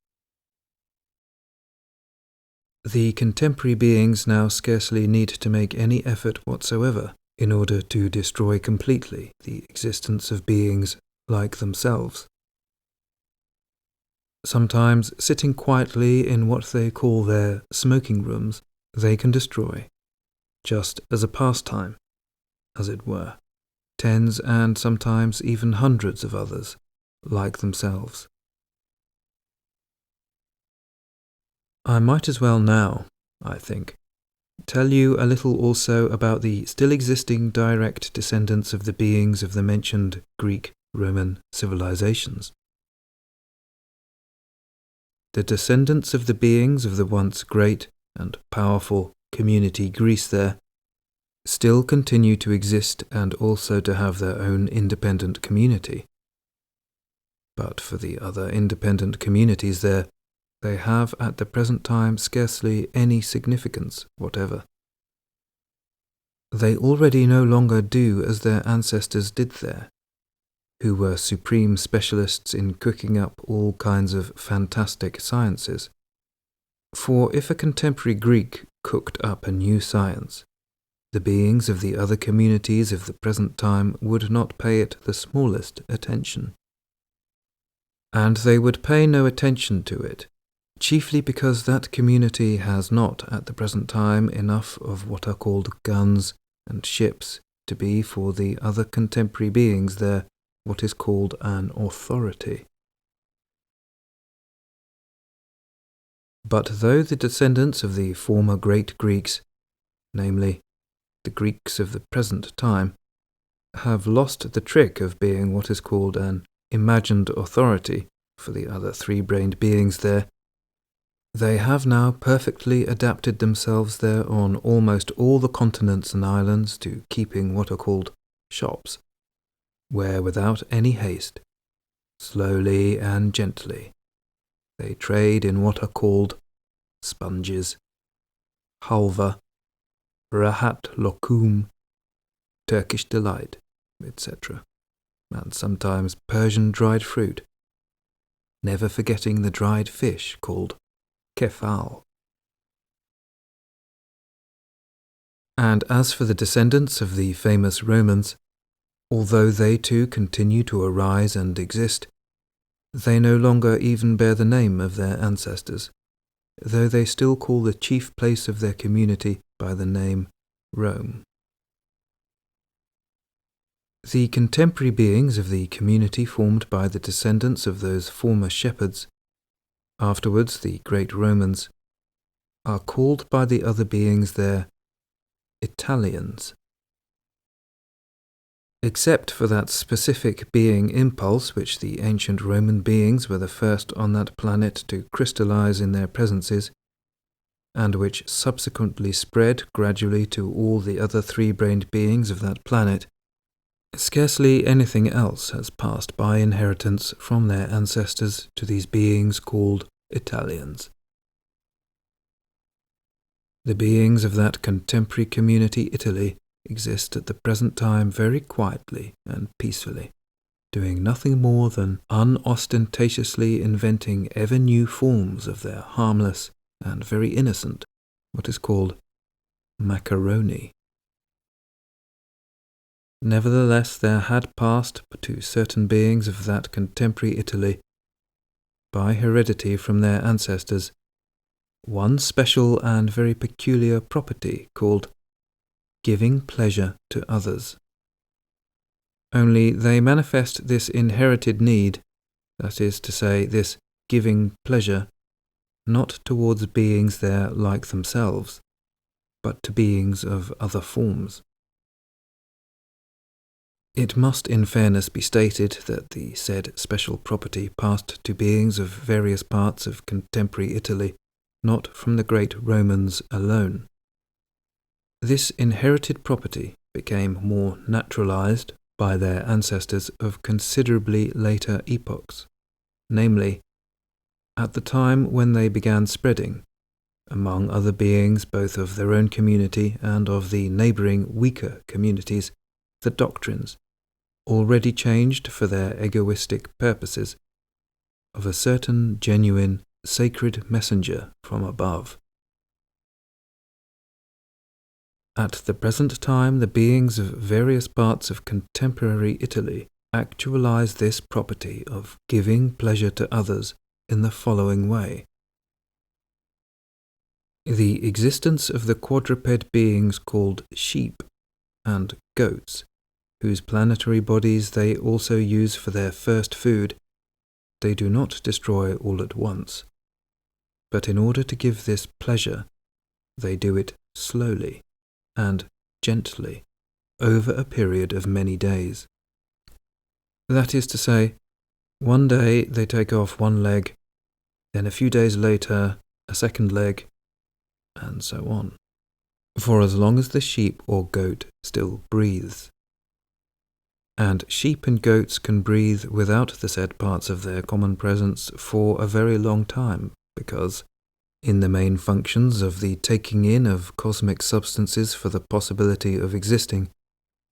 Speaker 1: The contemporary beings now scarcely need to make any effort whatsoever in order to destroy completely the existence of beings like themselves. Sometimes, sitting quietly in what they call their smoking rooms, they can destroy, just as a pastime, as it were, tens and sometimes even hundreds of others, like themselves. I might as well now, I think, tell you a little also about the still existing direct descendants of the beings of the mentioned Greek-Roman civilizations. The descendants of the beings of the once great and powerful community Greece there still continue to exist and also to have their own independent community. But for the other independent communities there, they have at the present time scarcely any significance whatever. They already no longer do as their ancestors did there, who were supreme specialists in cooking up all kinds of fantastic sciences. For if a contemporary Greek cooked up a new science, the beings of the other communities of the present time would not pay it the smallest attention. And they would pay no attention to it, chiefly because that community has not at the present time enough of what are called guns and ships to be for the other contemporary beings there what is called an authority. But though the descendants of the former great Greeks, namely, the Greeks of the present time, have lost the trick of being what is called an imagined authority for the other three-brained beings there, they have now perfectly adapted themselves there on almost all the continents and islands to keeping what are called shops, where without any haste, slowly and gently, they trade in what are called sponges, halva, rahat lokum, Turkish delight, etc., and sometimes Persian dried fruit, never forgetting the dried fish called kefal. And as for the descendants of the famous Romans, although they too continue to arise and exist, they no longer even bear the name of their ancestors, though they still call the chief place of their community by the name Rome. The contemporary beings of the community formed by the descendants of those former shepherds, afterwards the great Romans, are called by the other beings there Italians. Except for that specific being impulse which the ancient Roman beings were the first on that planet to crystallize in their presences, and which subsequently spread gradually to all the other three-brained beings of that planet, scarcely anything else has passed by inheritance from their ancestors to these beings called Italians. The beings of that contemporary community Italy exist at the present time very quietly and peacefully, doing nothing more than unostentatiously inventing ever new forms of their harmless and very innocent, what is called macaroni. Nevertheless, there had passed to certain beings of that contemporary Italy, by heredity from their ancestors, one special and very peculiar property called giving pleasure to others. Only they manifest this inherited need, that is to say, this giving pleasure, not towards beings there like themselves, but to beings of other forms. It must in fairness be stated that the said special property passed to beings of various parts of contemporary Italy, not from the great Romans alone. This inherited property became more naturalized by their ancestors of considerably later epochs, namely, at the time when they began spreading, among other beings both of their own community and of the neighbouring weaker communities, the doctrines, already changed for their egoistic purposes, of a certain genuine sacred messenger from above. At the present time, the beings of various parts of contemporary Italy actualize this property of giving pleasure to others in the following way. The existence of the quadruped beings called sheep and goats, whose planetary bodies they also use for their first food, they do not destroy all at once, but in order to give this pleasure, they do it slowly and gently over a period of many days. That is to say, one day they take off one leg, then a few days later a second leg, and so on, for as long as the sheep or goat still breathes. And sheep and goats can breathe without the said parts of their common presence for a very long time, because, in the main functions of the taking in of cosmic substances for the possibility of existing,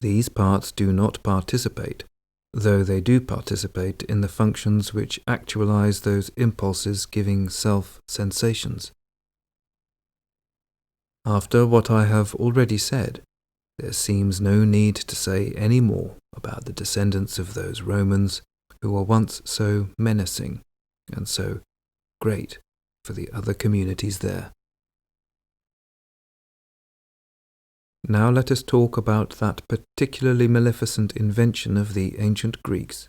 Speaker 1: these parts do not participate, though they do participate in the functions which actualize those impulses giving self-sensations. After what I have already said, There seems no need to say any more about the descendants of those Romans who were once so menacing and so great for the other communities there. Now let us talk about that particularly maleficent invention of the ancient Greeks,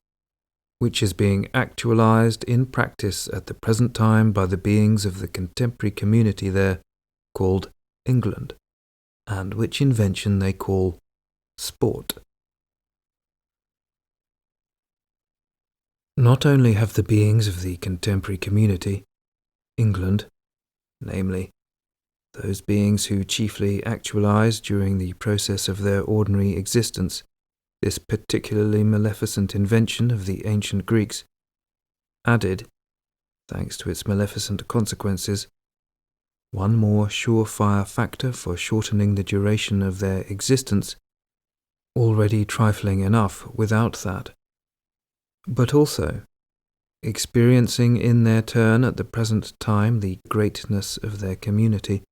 Speaker 1: which is being actualized in practice at the present time by the beings of the contemporary community there, called England, and which invention they call sport. Not only have the beings of the contemporary community, England, namely, those beings who chiefly actualize during the process of their ordinary existence this particularly maleficent invention of the ancient Greeks, added, thanks to its maleficent consequences, one more surefire factor for shortening the duration of their existence, already trifling enough without that, but also experiencing in their turn at the present time the greatness of their community,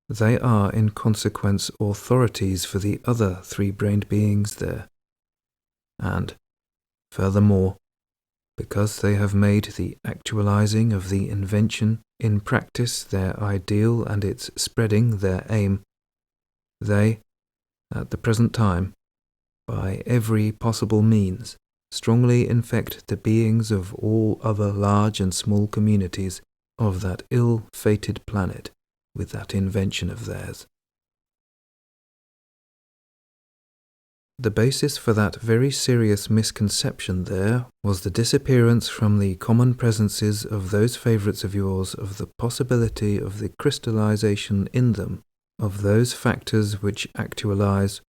Speaker 1: they are in consequence authorities for the other three-brained beings there. And, furthermore, because they have made the actualizing of the invention in practice their ideal and its spreading their aim, they, at the present time, by every possible means, strongly infect the beings of all other large and small communities of that ill-fated planet with that invention of theirs. The basis for that very serious misconception there was the disappearance from the common presences of those favourites of yours of the possibility of the crystallization in them of those factors which actualize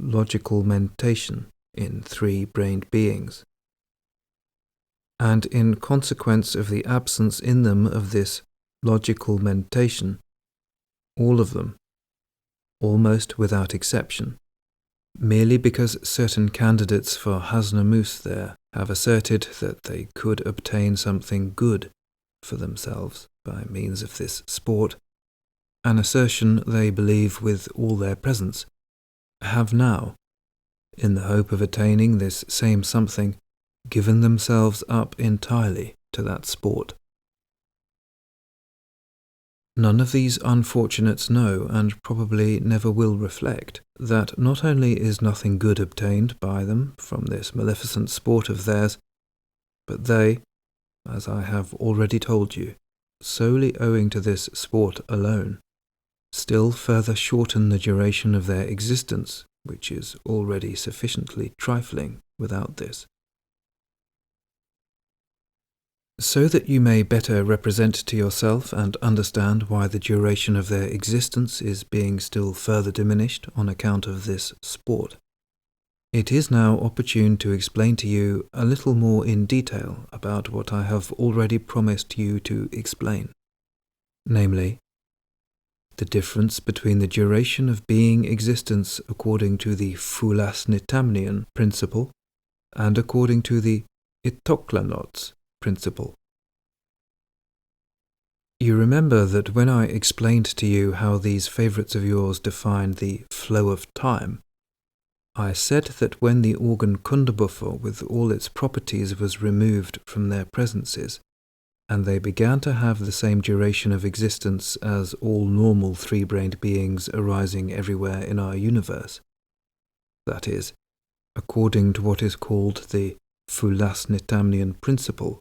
Speaker 1: logical mentation in three-brained beings. And in consequence of the absence in them of this logical mentation, all of them, almost without exception, merely because certain candidates for Hasnamus there have asserted that they could obtain something good for themselves by means of this sport, an assertion they believe with all their presence, have now, in the hope of attaining this same something, given themselves up entirely to that sport. None of these unfortunates know, and probably never will reflect, that not only is nothing good obtained by them from this maleficent sport of theirs, but they, as I have already told you, solely owing to this sport alone, still further shorten the duration of their existence, which is already sufficiently trifling without this. So that you may better represent to yourself and understand why the duration of their existence is being still further diminished on account of this sport, it is now opportune to explain to you a little more in detail about what I have already promised you to explain, namely, the difference between the duration of being existence according to the Fulasnitamnian principle and according to the Itoklanots principle. You remember that when I explained to you how these favourites of yours define the flow of time, I said that when the organ Kundabuffer with all its properties was removed from their presences, and they began to have the same duration of existence as all normal three-brained beings arising everywhere in our universe, that is, according to what is called the Fulasnitamnian principle,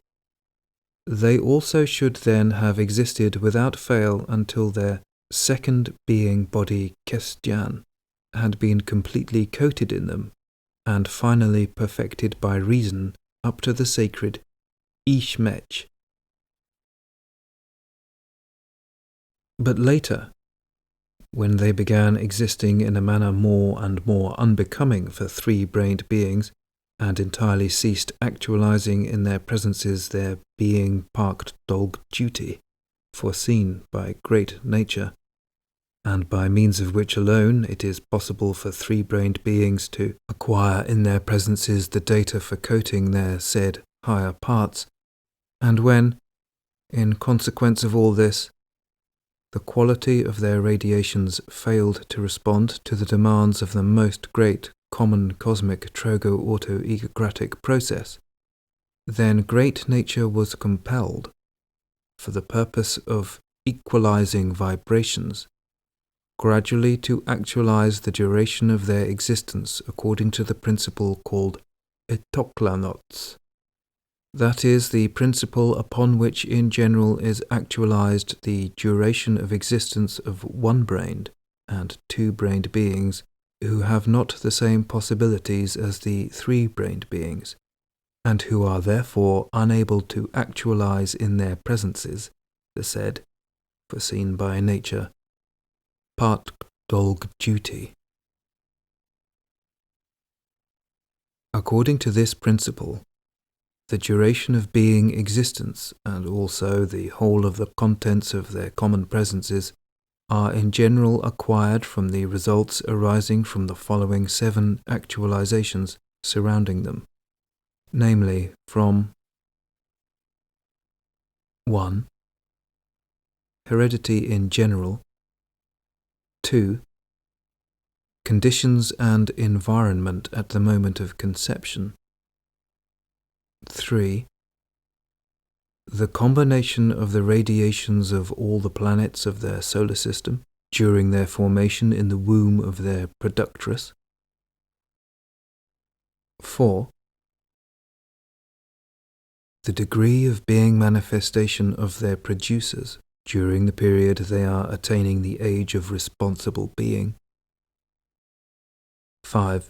Speaker 1: they also should then have existed without fail until their second being body Kestyan had been completely coated in them, and finally perfected by reason up to the sacred Ishmech. But later, when they began existing in a manner more and more unbecoming for three-brained beings, and entirely ceased actualizing in their presences their being parked dog duty, foreseen by great nature, and by means of which alone it is possible for three-brained beings to acquire in their presences the data for coating their said higher parts, and when, in consequence of all this, the quality of their radiations failed to respond to the demands of the most great common cosmic trogo-autoegocratic process, then great nature was compelled, for the purpose of equalizing vibrations, gradually to actualize the duration of their existence according to the principle called etoklanotz. That is the principle upon which in general is actualized the duration of existence of one-brained and two-brained beings who have not the same possibilities as the three-brained beings, and who are therefore unable to actualize in their presences the said, foreseen by nature, part dolg duty. According to this principle, the duration of being existence, and also the whole of the contents of their common presences, are in general acquired from the results arising from the following 7 actualizations surrounding them, namely from 1. Heredity in general. 2. Conditions and environment at the moment of conception. 3. The combination of the radiations of all the planets of their solar system during their formation in the womb of their productress. 4. The degree of being manifestation of their producers during the period they are attaining the age of responsible being. 5.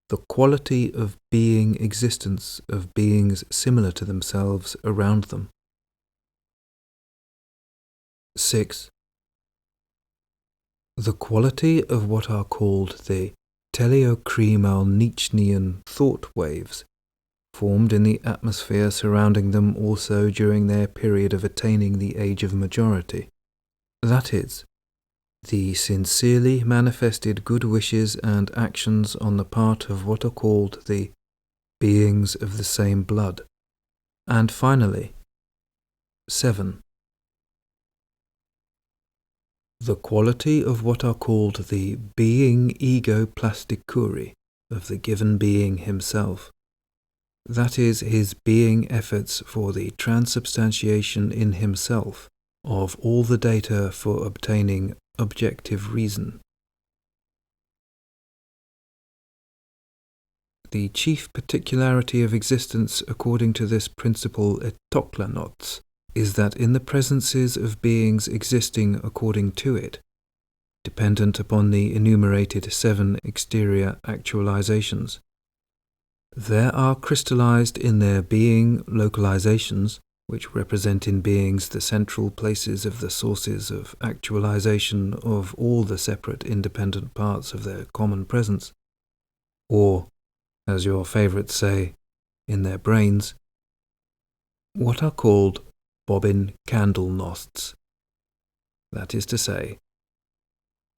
Speaker 1: The quality of being existence of beings similar to themselves around them. 6. The quality of what are called the teleocremal-Nietzschean thought waves formed in the atmosphere surrounding them also during their period of attaining the age of majority. That is, the sincerely manifested good wishes and actions on the part of what are called the beings of the same blood. And finally, 7. The quality of what are called the being ego plasticuri of the given being himself. That is, his being efforts for the transubstantiation in himself of all the data for obtaining objective reason. The chief particularity of existence according to this principle etoklanotz is that in the presences of beings existing according to it, dependent upon the enumerated 7 exterior actualizations, there are crystallized in their being localizations, which represent in beings the central places of the sources of actualization of all the separate independent parts of their common presence, or, as your favorites say, in their brains, what are called bobbin candle-nosts. That is to say,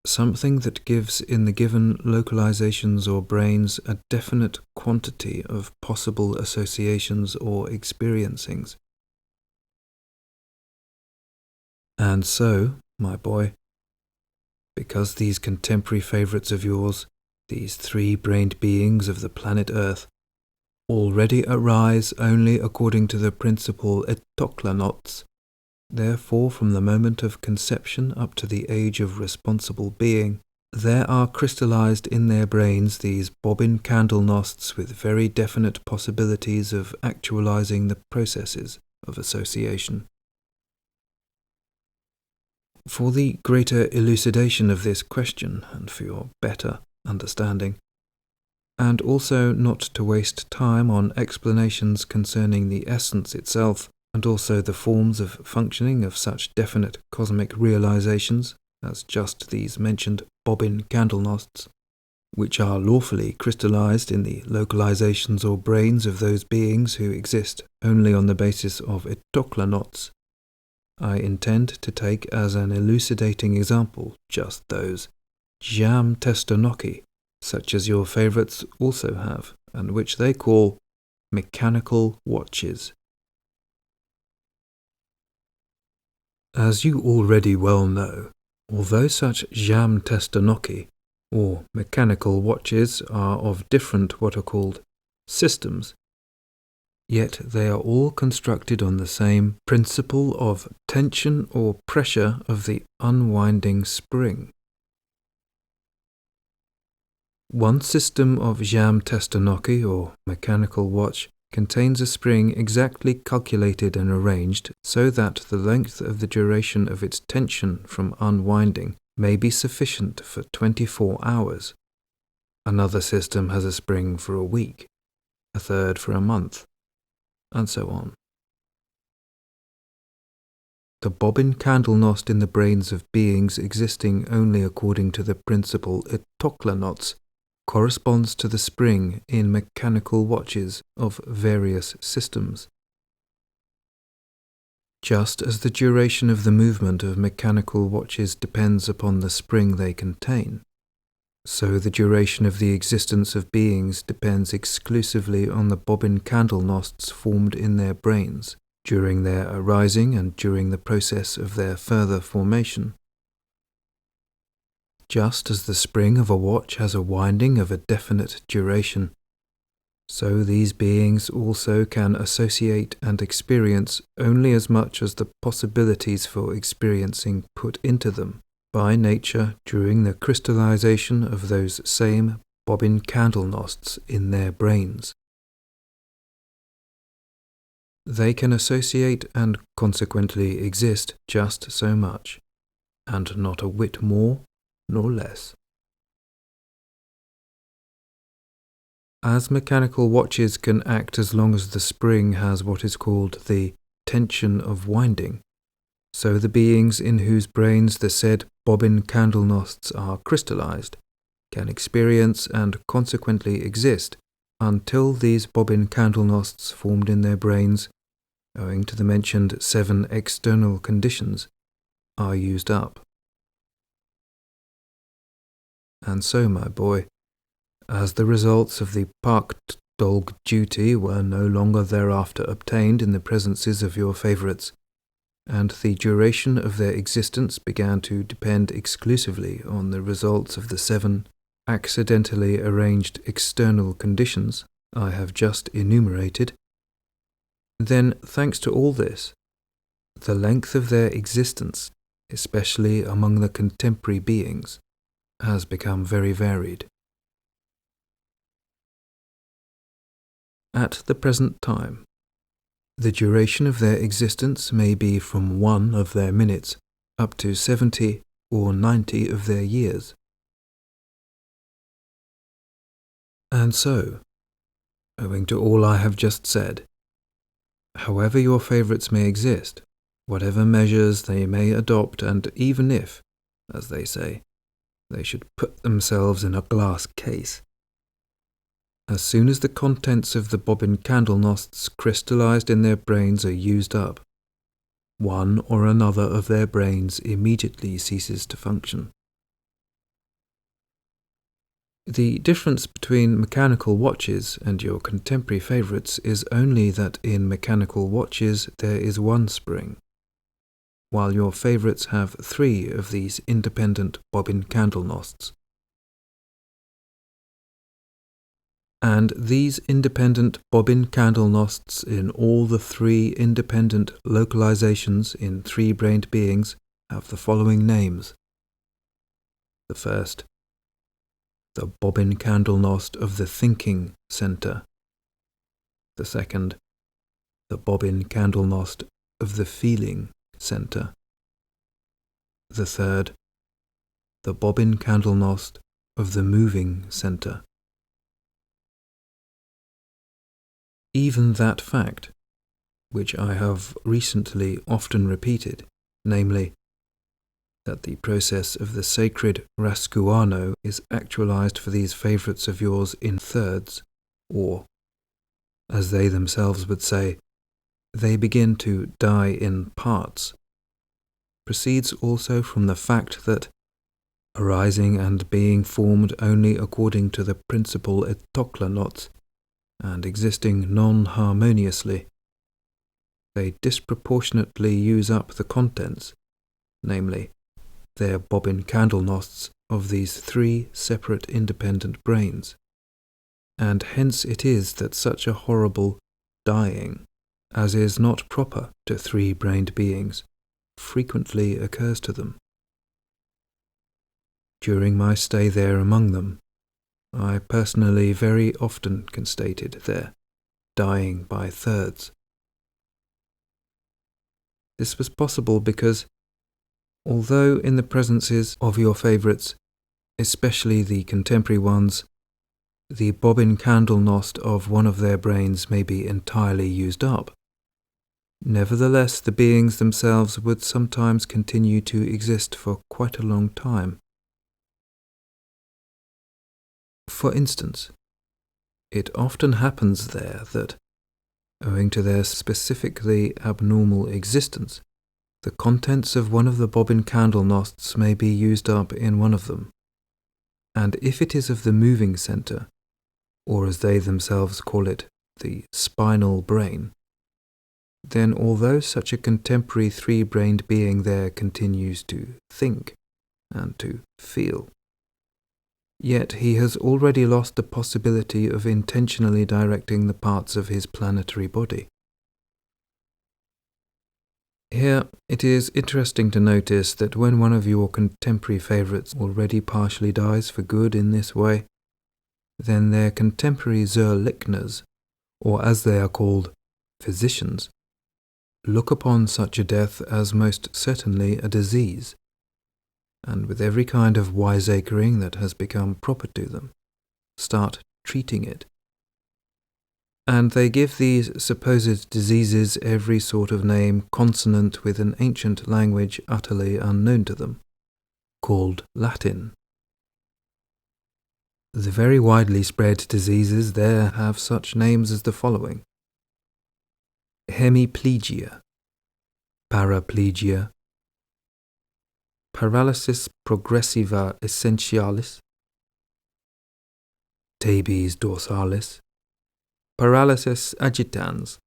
Speaker 1: something that gives in the given localizations or brains a definite quantity of possible associations or experiencings. And so, my boy, because these contemporary favorites of yours, these 3-brained beings of the planet Earth, already arise only according to the principle etoklanotz, therefore from the moment of conception up to the age of responsible being, there are crystallized in their brains these bobbin candle-nosts with very definite possibilities of actualizing the processes of association. For the greater elucidation of this question, and for your better understanding, and also not to waste time on explanations concerning the essence itself, and also the forms of functioning of such definite cosmic realizations as just these mentioned bobbin candle-nosts, which are lawfully crystallized in the localizations or brains of those beings who exist only on the basis of etoklanotz, I intend to take as an elucidating example just those jam testonoki, such as your favorites also have, and which they call mechanical watches. As you already well know, although such jam testanoki, or mechanical watches, are of different what are called systems, yet they are all constructed on the same principle of tension or pressure of the unwinding spring. One system of jam testanoki, or mechanical watch, contains a spring exactly calculated and arranged so that the length of the duration of its tension from unwinding may be sufficient for 24 hours. Another system has a spring for a week, a third for a month, and so on. The bobbin candlenost in the brains of beings existing only according to the principle etoklanots corresponds to the spring in mechanical watches of various systems. Just as the duration of the movement of mechanical watches depends upon the spring they contain, so the duration of the existence of beings depends exclusively on the bobbin candlenosts formed in their brains during their arising and during the process of their further formation. Just as the spring of a watch has a winding of a definite duration, so these beings also can associate and experience only as much as the possibilities for experiencing put into them by nature during the crystallization of those same bobbin candlenosts in their brains. They can associate and consequently exist just so much, and not a whit more nor less. As mechanical watches can act as long as the spring has what is called the tension of winding, so the beings in whose brains the said bobbin candlenosts are crystallized can experience and consequently exist until these bobbin candlenosts formed in their brains, owing to the mentioned 7 external conditions, are used up. And so, my boy, as the results of the parked dog duty were no longer thereafter obtained in the presences of your favourites, and the duration of their existence began to depend exclusively on the results of the 7 accidentally arranged external conditions I have just enumerated, then, thanks to all this, the length of their existence, especially among the contemporary beings, has become very varied. At the present time, the duration of their existence may be from 1 of their minutes up to 70 or 90 of their years. And so, owing to all I have just said, however your favourites may exist, whatever measures they may adopt, and even if, as they say, they should put themselves in a glass case, as soon as the contents of the bobbin candlenosts crystallized in their brains are used up, one or another of their brains immediately ceases to function. The difference between mechanical watches and your contemporary favourites is only that in mechanical watches there is 1 spring, while your favourites have 3 of these independent bobbin candlenosts. And these independent bobbin candlenosts in all the 3 independent localizations in 3-brained beings have the following names. The first, the bobbin candlenost of the thinking center. The second, the bobbin candlenost of the feeling center. The third, the bobbin candlenost of the moving center. Even that fact, which I have recently often repeated, namely, that the process of the sacred rascuano is actualized for these favourites of yours in thirds, or, as they themselves would say, they begin to die in parts, proceeds also from the fact that, arising and being formed only according to the principle etoklanots, and existing non-harmoniously, they disproportionately use up the contents namely, their bobbin candleknots of these three separate independent brains. And hence it is that such a horrible dying, as is not proper to three-brained beings, frequently occurs to them. During my stay there among them, I personally very often constated their dying by thirds. This was possible because, although in the presences of your favourites, especially the contemporary ones, the bobbin candleknot of one of their brains may be entirely used up, nevertheless the beings themselves would sometimes continue to exist for quite a long time. For instance, it often happens there that, owing to their specifically abnormal existence, the contents of one of the bobbin candleknots may be used up in one of them, and if it is of the moving centre, or as they themselves call it, the spinal brain, then although such a contemporary three-brained being there continues to think and to feel, yet he has already lost the possibility of intentionally directing the parts of his planetary body. Here, it is interesting to notice that when one of your contemporary favourites already partially dies for good in this way, then their contemporary Zerlickners, or as they are called, physicians, look upon such a death as most certainly a disease, and with every kind of wiseacring that has become proper to them, start treating it. And they give these supposed diseases every sort of name consonant with an ancient language utterly unknown to them, called Latin. The very widely spread diseases there have such names as the following: hemiplegia, paraplegia, paralysis progressiva essentialis, tabes dorsalis, paralysis agitans,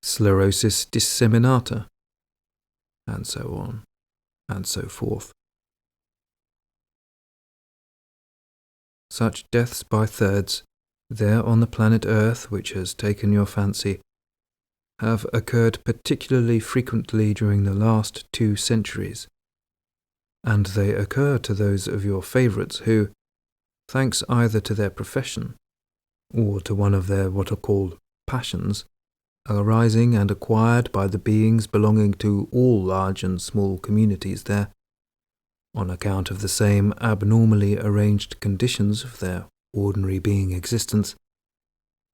Speaker 1: sclerosis disseminata, and so on, and so forth. Such deaths by thirds, there on the planet Earth, which has taken your fancy, have occurred particularly frequently during the last 2 centuries, and they occur to those of your favourites who, thanks either to their profession, or to one of their what are called passions, arising and acquired by the beings belonging to all large and small communities there, on account of the same abnormally arranged conditions of their ordinary being existence,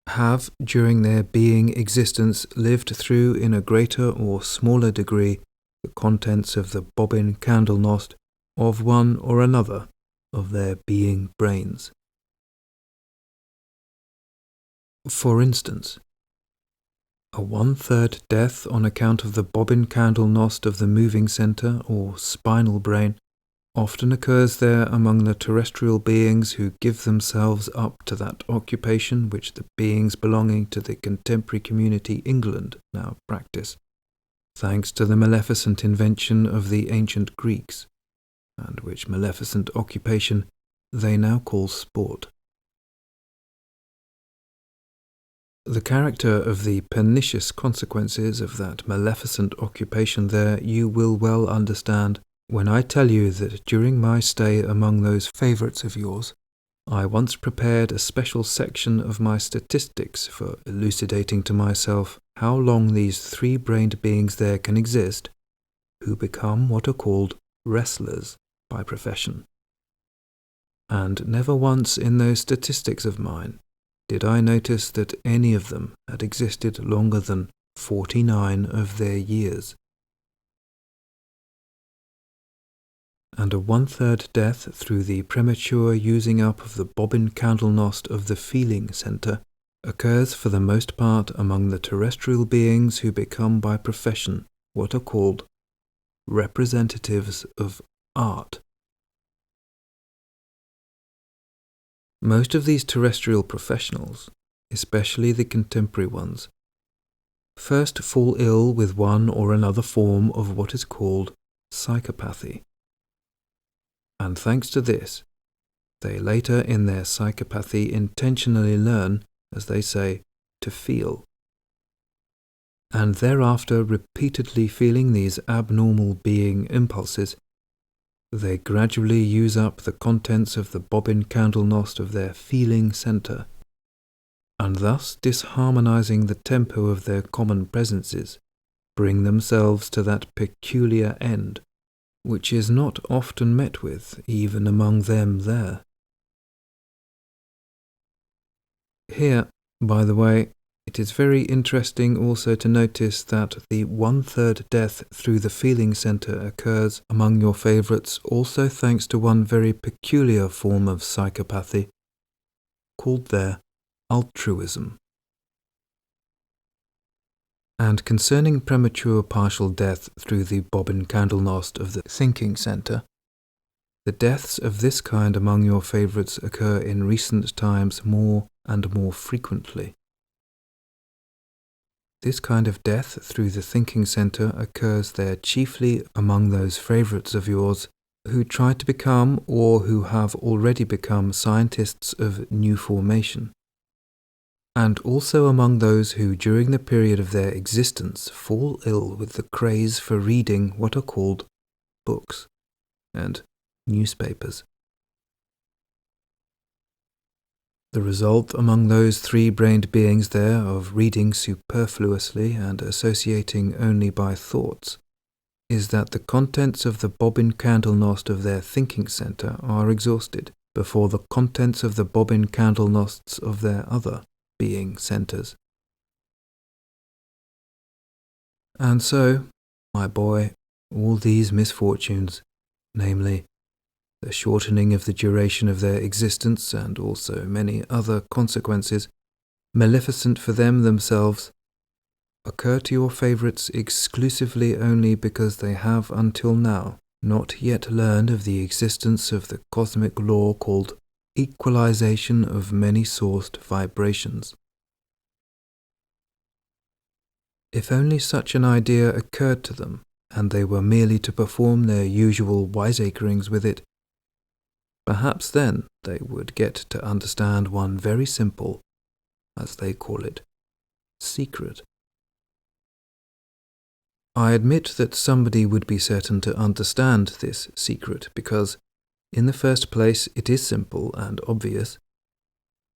Speaker 1: have, during their being existence, lived through in a greater or smaller degree the contents of the bobbin candleknot of one or another of their being brains. For instance, a 1/3 death on account of the bobbin candleknot of the moving centre or spinal brain often occurs there among the terrestrial beings who give themselves up to that occupation which the beings belonging to the contemporary community England now practice, thanks to the maleficent invention of the ancient Greeks, and which maleficent occupation they now call sport. The character of the pernicious consequences of that maleficent occupation there you will well understand when I tell you that during my stay among those favourites of yours, I once prepared a special section of my statistics for elucidating to myself how long these three-brained beings there can exist, who become what are called wrestlers by profession. And never once in those statistics of mine did I notice that any of them had existed longer than 49 of their years. And a 1/3 death through the premature using up of the bobbin candleknot of the feeling centre occurs for the most part among the terrestrial beings who become by profession what are called representatives of art. Most of these terrestrial professionals, especially the contemporary ones, first fall ill with one or another form of what is called psychopathy. And thanks to this, they later in their psychopathy intentionally learn, as they say, to feel. And thereafter, repeatedly feeling these abnormal being impulses, they gradually use up the contents of the bobbin candlenost of their feeling center, and thus disharmonizing the tempo of their common presences, bring themselves to that peculiar end, which is not often met with even among them there. Here, by the way, it is very interesting also to notice that the 1/3 death through the feeling center occurs among your favorites also thanks to one very peculiar form of psychopathy, called there altruism. And concerning premature partial death through the bobbin candlenost of the thinking center, the deaths of this kind among your favorites occur in recent times more and more frequently. This kind of death through the thinking center occurs there chiefly among those favorites of yours who try to become or who have already become scientists of new formation, and also among those who during the period of their existence fall ill with the craze for reading what are called books and newspapers. The result among those three-brained beings there of reading superfluously and associating only by thoughts is that the contents of the bobbin candlenost of their thinking center are exhausted before the contents of the bobbin candlenosts of their other being centers. And so, my boy, all these misfortunes, namely, the shortening of the duration of their existence and also many other consequences, maleficent for them themselves, occur to your favorites exclusively only because they have until now not yet learned of the existence of the cosmic law called equalization of many-sourced vibrations. If only such an idea occurred to them, and they were merely to perform their usual wiseacrings with it, perhaps then they would get to understand one very simple, as they call it, secret. I admit that somebody would be certain to understand this secret because, in the first place, it is simple and obvious,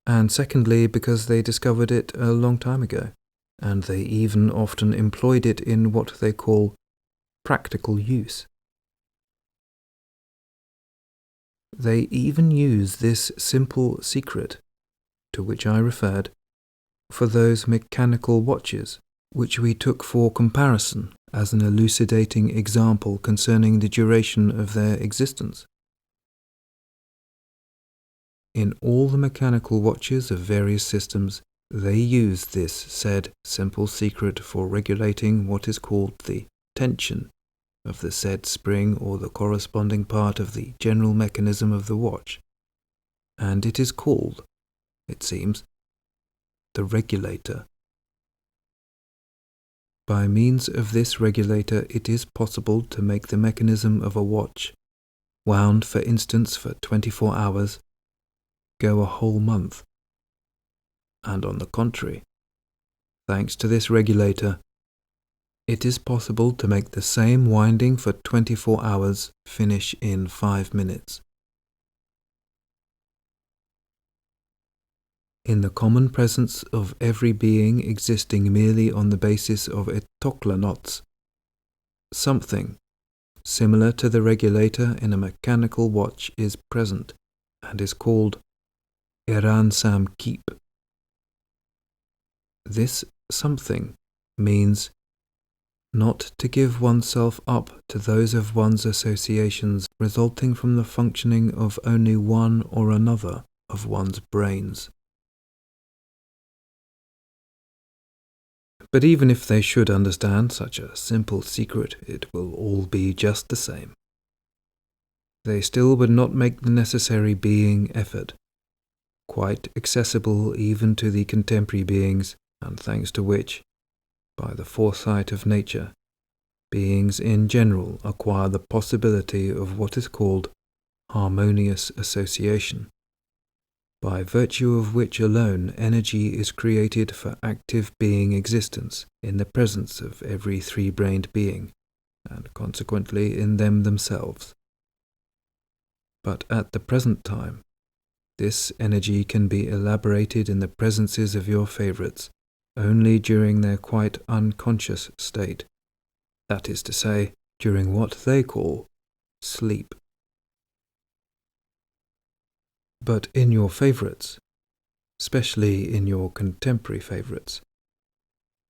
Speaker 1: and secondly, because they discovered it a long time ago, and they even often employed it in what they call practical use. They even use this simple secret, to which I referred, for those mechanical watches, which we took for comparison as an elucidating example concerning the duration of their existence. In all the mechanical watches of various systems, they use this said simple secret for regulating what is called the tension of the said spring or the corresponding part of the general mechanism of the watch, and it is called, it seems, the regulator. By means of this regulator it is possible to make the mechanism of a watch, wound for instance for 24 hours, go a whole month, and on the contrary, thanks to this regulator, it is possible to make the same winding for 24 hours finish in 5 minutes. In the common presence of every being existing merely on the basis of etoklanotz, something similar to the regulator in a mechanical watch is present and is called Iransam Keep. This something means not to give oneself up to those of one's associations resulting from the functioning of only one or another of one's brains. But even if they should understand such a simple secret, it will all be just the same. They still would not make the necessary being effort, quite accessible even to the contemporary beings, and thanks to which, by the foresight of nature, beings in general acquire the possibility of what is called harmonious association, by virtue of which alone energy is created for active being existence in the presence of every three-brained being, and consequently in them themselves. But at the present time, this energy can be elaborated in the presences of your favorites only during their quite unconscious state, that is to say, during what they call sleep. But in your favorites, especially in your contemporary favorites,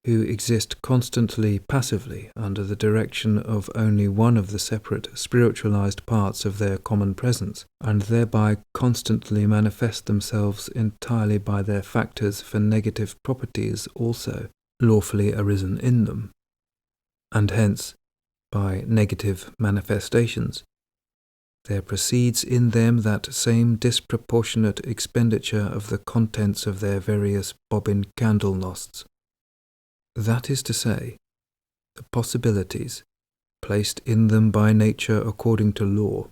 Speaker 1: who exist constantly passively under the direction of only one of the separate spiritualized parts of their common presence, and thereby constantly manifest themselves entirely by their factors for negative properties also lawfully arisen in them, and hence by negative manifestations, there proceeds in them that same disproportionate expenditure of the contents of their various bobbin candle nosts. That is to say, the possibilities, placed in them by nature according to law,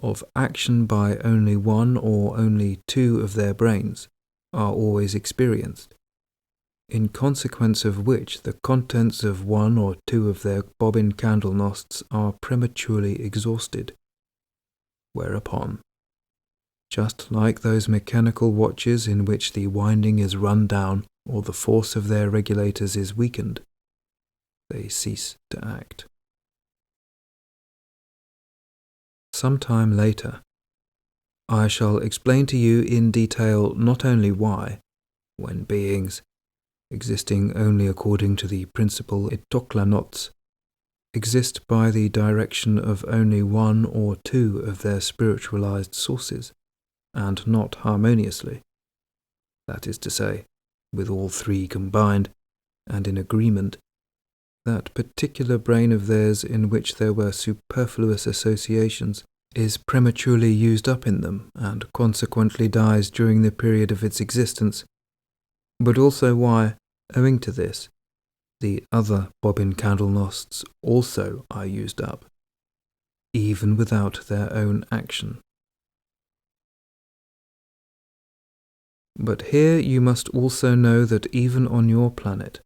Speaker 1: of action by only one or only two of their brains, are always experienced, in consequence of which the contents of one or two of their bobbin candle nosts are prematurely exhausted, whereupon, just like those mechanical watches in which the winding is run down or the force of their regulators is weakened, they cease to act. Some time later, I shall explain to you in detail not only why, when beings, existing only according to the principle itoklanots, exist by the direction of only one or two of their spiritualized sources, and not harmoniously, that is to say, with all three combined, and in agreement, that particular brain of theirs in which there were superfluous associations is prematurely used up in them, and consequently dies during the period of its existence, but also why, owing to this, the other bobbin candle nosts also are used up, even without their own action. But here you must also know that even on your planet,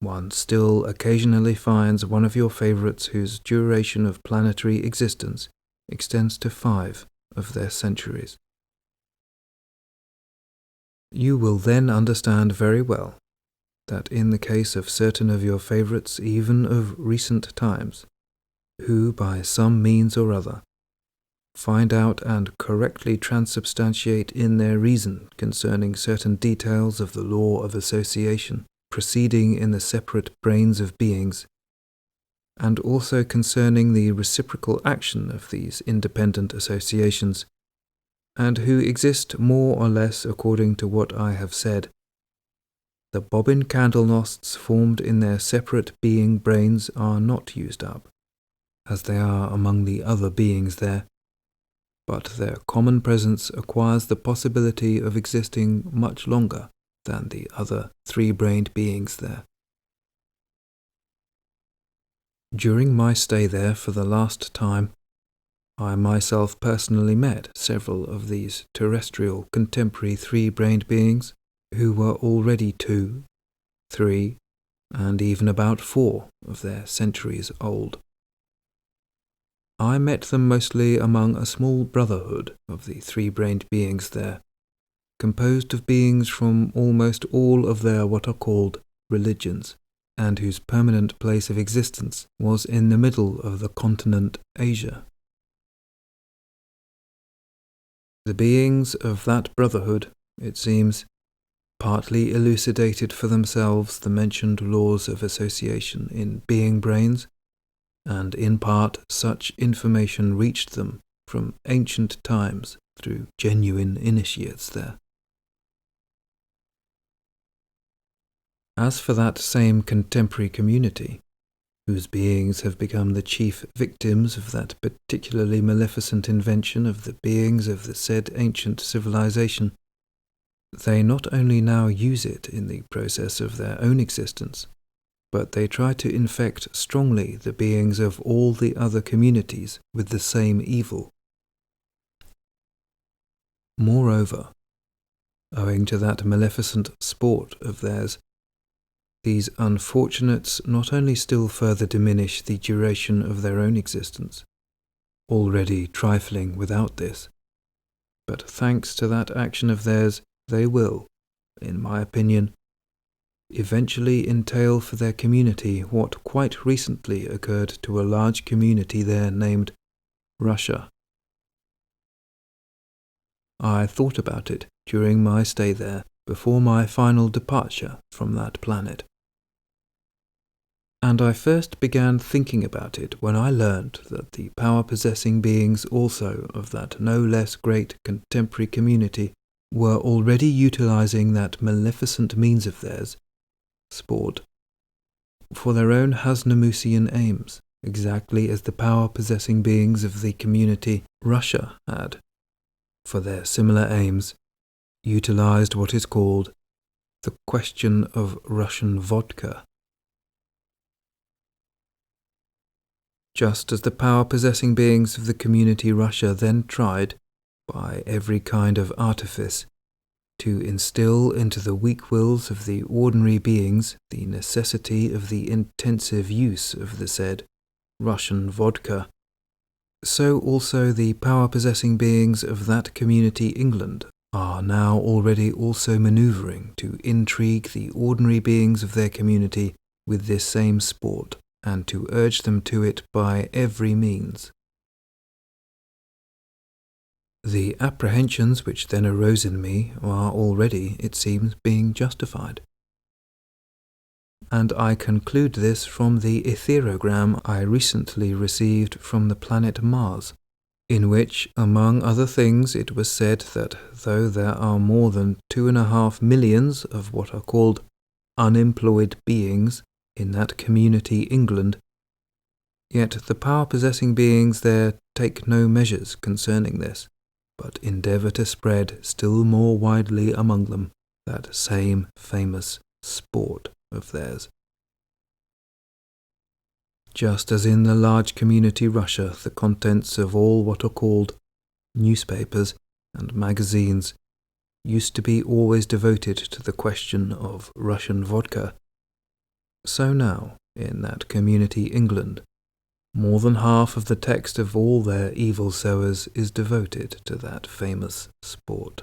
Speaker 1: one still occasionally finds one of your favorites whose duration of planetary existence extends to 5 of their centuries. You will then understand very well that in the case of certain of your favorites, even of recent times, who by some means or other find out and correctly transubstantiate in their reason concerning certain details of the law of association proceeding in the separate brains of beings, and also concerning the reciprocal action of these independent associations, and who exist more or less according to what I have said, the bobbin candle nosts formed in their separate being brains are not used up, as they are among the other beings there, but their common presence acquires the possibility of existing much longer than the other three-brained beings there. During my stay there for the last time, I myself personally met several of these terrestrial contemporary three-brained beings who were already 2, 3, and even about 4 of their centuries old. I met them mostly among a small brotherhood of the three-brained beings there, composed of beings from almost all of their what are called religions, and whose permanent place of existence was in the middle of the continent Asia. The beings of that brotherhood, it seems, partly elucidated for themselves the mentioned laws of association in being brains, and in part such information reached them from ancient times through genuine initiates there. As for that same contemporary community, whose beings have become the chief victims of that particularly maleficent invention of the beings of the said ancient civilization, they not only now use it in the process of their own existence, but they try to infect strongly the beings of all the other communities with the same evil. Moreover, owing to that maleficent sport of theirs, these unfortunates not only still further diminish the duration of their own existence, already trifling without this, but thanks to that action of theirs, they will, in my opinion, eventually entail for their community what quite recently occurred to a large community there named Russia. I thought about it during my stay there before my final departure from that planet. And I first began thinking about it when I learned that the power-possessing beings also of that no less great contemporary community were already utilizing that maleficent means of theirs, sport, for their own Hasnamusian aims, exactly as the power-possessing beings of the community Russia had, for their similar aims, utilized what is called the question of Russian vodka. Just as the power-possessing beings of the community Russia then tried, by every kind of artifice, to instill into the weak wills of the ordinary beings the necessity of the intensive use of the said Russian vodka, so also the power-possessing beings of that community England are now already also manoeuvring to intrigue the ordinary beings of their community with this same sport, and to urge them to it by every means. The apprehensions which then arose in me are already, it seems, being justified. And I conclude this from the etherogram I recently received from the planet Mars, in which, among other things, it was said that though there are more than 2.5 millions of what are called unemployed beings in that community England, yet the power-possessing beings there take no measures concerning this, but endeavour to spread still more widely among them that same famous sport of theirs. Just as in the large community Russia the contents of all what are called newspapers and magazines used to be always devoted to the question of Russian vodka, so now, in that community England, more than half of the text of all their evil sowers is devoted to that famous sport.